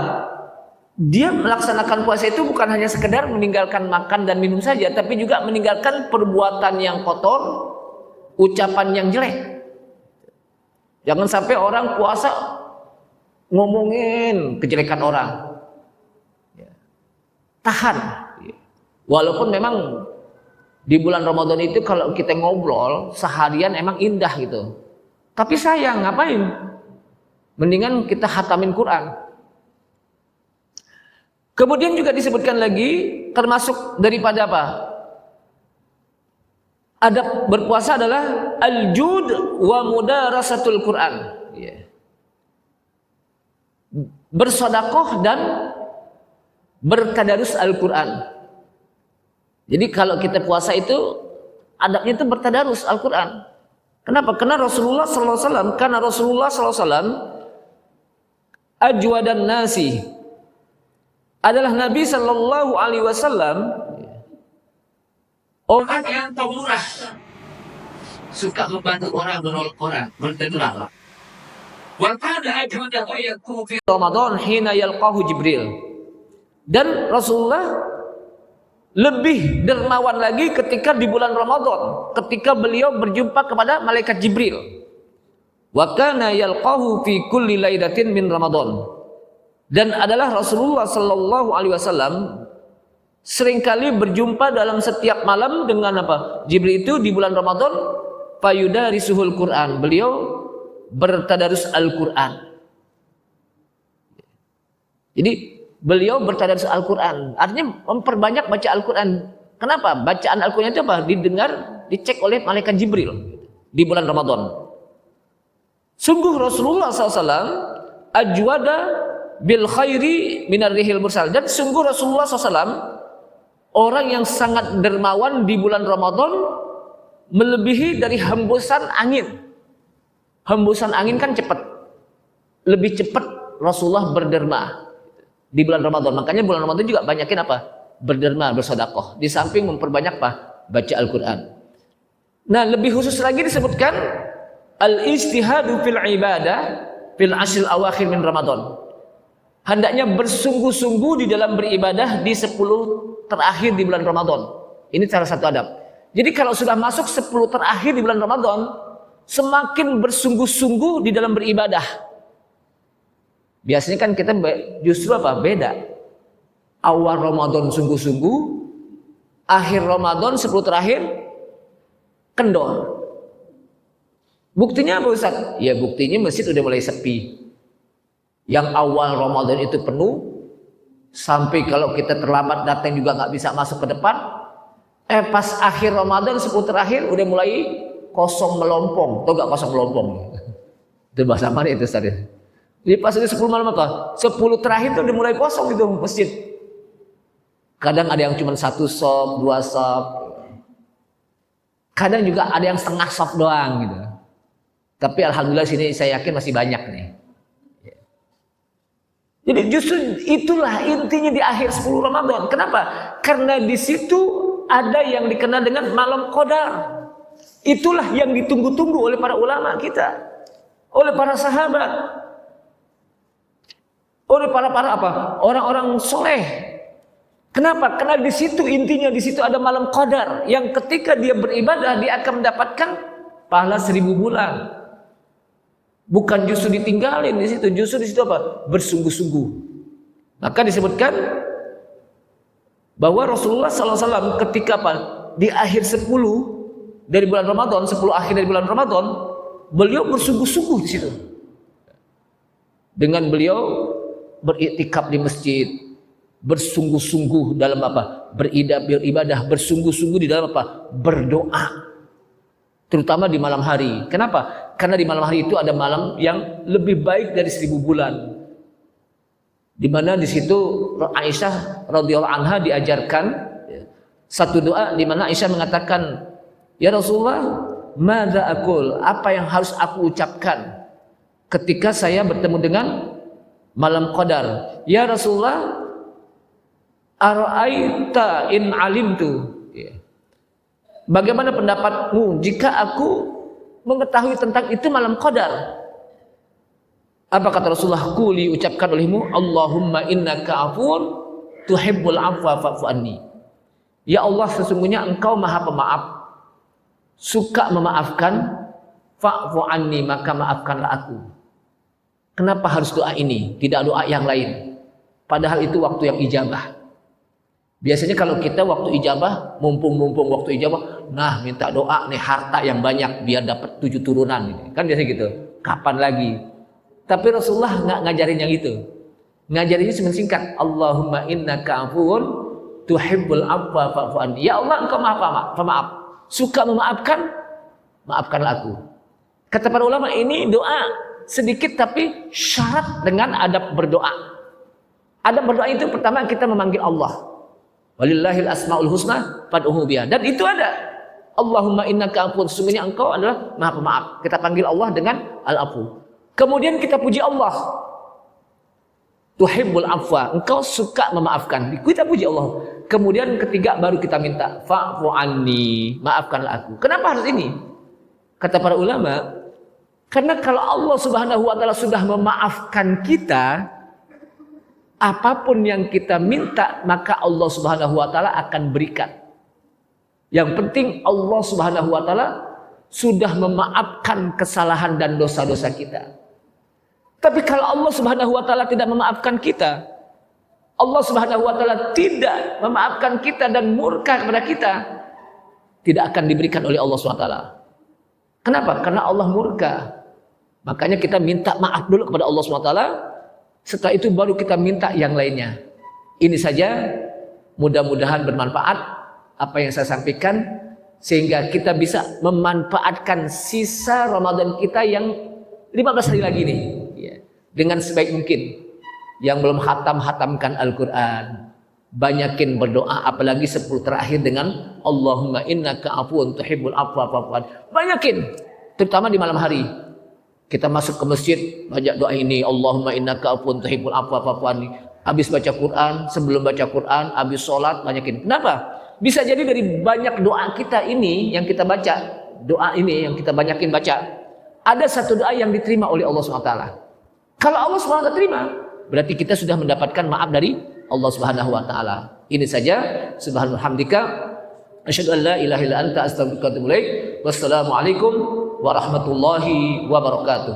Dia melaksanakan puasa itu bukan hanya sekedar meninggalkan makan dan minum saja, tapi juga meninggalkan perbuatan yang kotor, ucapan yang jelek. Jangan sampai orang puasa ngomongin kejelekan orang. Tahan. Walaupun memang di bulan Ramadan itu kalau kita ngobrol seharian emang indah gitu. Tapi sayang, ngapain? Mendingan kita khatamin Quran. Kemudian juga disebutkan lagi, termasuk daripada apa? Adab berpuasa adalah al-jud wa mudarasatul Quran. Bersedekah dan bertadarus Al-Quran. Jadi kalau kita puasa itu adabnya itu bertadarus Al-Quran. Kenapa? Karena Rasulullah SAW, ajwadan nasi, adalah Nabi Sallallahu Alaihi Wasallam orang yang pemurah, suka membantu orang, menolong orang, berdermawan. Wa kana ajwadahu yakunu fi Ramadan hina yalqahu Jibril. Dan Rasulullah lebih dermawan lagi ketika di bulan Ramadan, ketika beliau berjumpa kepada malaikat Jibril. Wa kana yalqahu fi kulli lailatin min Ramadan. Dan adalah Rasulullah Sallallahu Alaihi Wasallam seringkali berjumpa dalam setiap malam dengan apa? Jibril itu di bulan Ramadan, fayudarisuhul Quran. Beliau bertadarus Al-Quran. Jadi beliau bertadarus Al-Quran, artinya memperbanyak baca Al-Quran. Kenapa? Bacaan Al-Quran itu apa? Didengar, dicek oleh malaikat Jibril di bulan Ramadan. Sungguh Rasulullah SAW ajwada bil khairi minar rihil mursal. Dan sungguh Rasulullah SAW orang yang sangat dermawan di bulan Ramadan, melebihi dari hembusan angin. Hembusan angin kan cepat, lebih cepat Rasulullah berderma di bulan Ramadan. Makanya bulan Ramadan juga banyakin apa? Berderma, bersedekah. Di samping memperbanyak apa? Baca Al-Quran. Nah, lebih khusus lagi disebutkan al-ijtihadu fil ibadah fil ashril awakhir min Ramadan. Hendaknya bersungguh-sungguh di dalam beribadah di 10 terakhir di bulan Ramadan. Ini salah satu adab. Jadi kalau sudah masuk 10 terakhir di bulan Ramadan, semakin bersungguh-sungguh di dalam beribadah. Biasanya kan kita justru apa? Beda. Awal Ramadan sungguh-sungguh, akhir Ramadan 10 terakhir kendor. Buktinya apa Ustaz? Ya buktinya masjid udah mulai sepi. Yang awal Ramadan itu penuh, sampai kalau kita terlambat datang juga nggak bisa masuk ke depan. Pas akhir Ramadan 10 terakhir udah mulai kosong melompong. Tahu nggak kosong melompong? Itu bahasa mana itu Ustaz? Jadi pas itu 10 malam apa? 10 terakhir itu udah mulai kosong gitu masjid. Kadang ada yang cuma 1 sop, 2 sop. Kadang juga ada yang setengah sop doang gitu. Tapi alhamdulillah sini saya yakin masih banyak nih. Jadi justru itulah intinya di akhir 10 Ramadan. Kenapa? Karena di situ ada yang dikenal dengan malam qadar. Itulah yang ditunggu-tunggu oleh para ulama kita, oleh para sahabat, oleh para apa? Orang-orang soleh. Kenapa? Karena di situ intinya, di situ ada malam qadar yang ketika dia beribadah dia akan mendapatkan pahala 1000 bulan. Bukan justru ditinggalin di situ, justru di situ apa? Bersungguh-sungguh. Maka disebutkan bahwa Rasulullah SAW ketika apa? Di akhir 10 dari bulan Ramadan, 10 akhir dari bulan Ramadan, beliau bersungguh-sungguh di situ. Dengan beliau beriktikaf di masjid, bersungguh-sungguh dalam apa? Beribadah, bersungguh-sungguh di dalam apa? Berdoa. Terutama di malam hari. Kenapa? Karena di malam hari itu ada malam yang lebih baik dari 1000 bulan. Di mana di situ Aisyah radhiyallahu anha diajarkan satu doa di mana Aisyah mengatakan, "Ya Rasulullah, madza aqul? Apa yang harus aku ucapkan ketika saya bertemu dengan malam qadar? Ya Rasulullah, ara'aita in alimtu." Bagaimana pendapatmu jika aku mengetahui tentang itu malam qadar? Apa kata Rasulullah? Quli, ucapkan olehmu, Allahumma innaka afun tuhibbul afwa fa'fu anni. Ya Allah, sesungguhnya engkau maha pemaaf, suka memaafkan, fa'fu anni, maka maafkanlah aku. Kenapa harus doa ini? Tidak doa yang lain. Padahal itu waktu yang ijabah. Biasanya kalau kita waktu ijabah, mumpung waktu ijabah, nah minta doa nih harta yang banyak biar dapat 7 turunan gitu. Kan biasa gitu. Kapan lagi? Tapi Rasulullah nggak ngajarin yang itu. Ngajarinnya cuma singkat. Allahumma innaka afuwun tuhibbul afwa fa'fu anni. Ya Allah, engkau maha pemaaf. Suka memaafkan, maafkanlah aku. Kata para ulama, ini doa sedikit tapi syarat dengan adab berdoa. Adab berdoa itu pertama kita memanggil Allah. Walillahil asmaul husna fad'uhu biha. Dan itu ada. Allahumma innaka afuwun, sesungguhnya engkau adalah maha pemaaf. Kita panggil Allah dengan al-afu. Kemudian kita puji Allah. Tuhibbul afwa, engkau suka memaafkan. Kita puji Allah. Kemudian ketiga baru kita minta fa'fu anni, maafkanlah aku. Kenapa harus ini? Kata para ulama, karena kalau Allah Subhanahu wa taala sudah memaafkan kita, apapun yang kita minta maka Allah Subhanahu wa taala akan berikan. Yang penting Allah Subhanahu wa taala sudah memaafkan kesalahan dan dosa-dosa kita. Tapi kalau Allah Subhanahu wa taala tidak memaafkan kita, Allah Subhanahu wa taala tidak memaafkan kita dan murka kepada kita, tidak akan diberikan oleh Allah Subhanahu wa taala. Kenapa? Karena Allah murka. Makanya kita minta maaf dulu kepada Allah Subhanahu wa taala. Setelah itu baru kita minta yang lainnya. Ini saja, mudah-mudahan bermanfaat apa yang saya sampaikan, sehingga kita bisa memanfaatkan sisa Ramadan kita yang 15 hari lagi nih ya, dengan sebaik mungkin. Yang belum hatamkan Al-Quran, banyakin berdoa, apalagi 10 terakhir dengan Allahumma innaka afuwun tuhibbul afwa fa'fu anni. Banyakin, terutama di malam hari. Kita masuk ke masjid, baca doa ini, Allahumma innaka afuwun tuhibbul afwa fa'fu anni. Habis baca Quran, sebelum baca Quran, habis sholat, banyakin. Kenapa? Bisa jadi dari banyak doa kita ini yang kita baca, doa ini yang kita banyakin baca, ada satu doa yang diterima oleh Allah SWT. Kalau Allah SWT terima, berarti kita sudah mendapatkan maaf dari Allah Subhanahu wa taala. Ini saja, subhanallah hamdika, asyhadu an la ilaha illa anta, astaghfiruka wa atubu ilaik. Wassalamualaikum warahmatullahi wabarakatuh.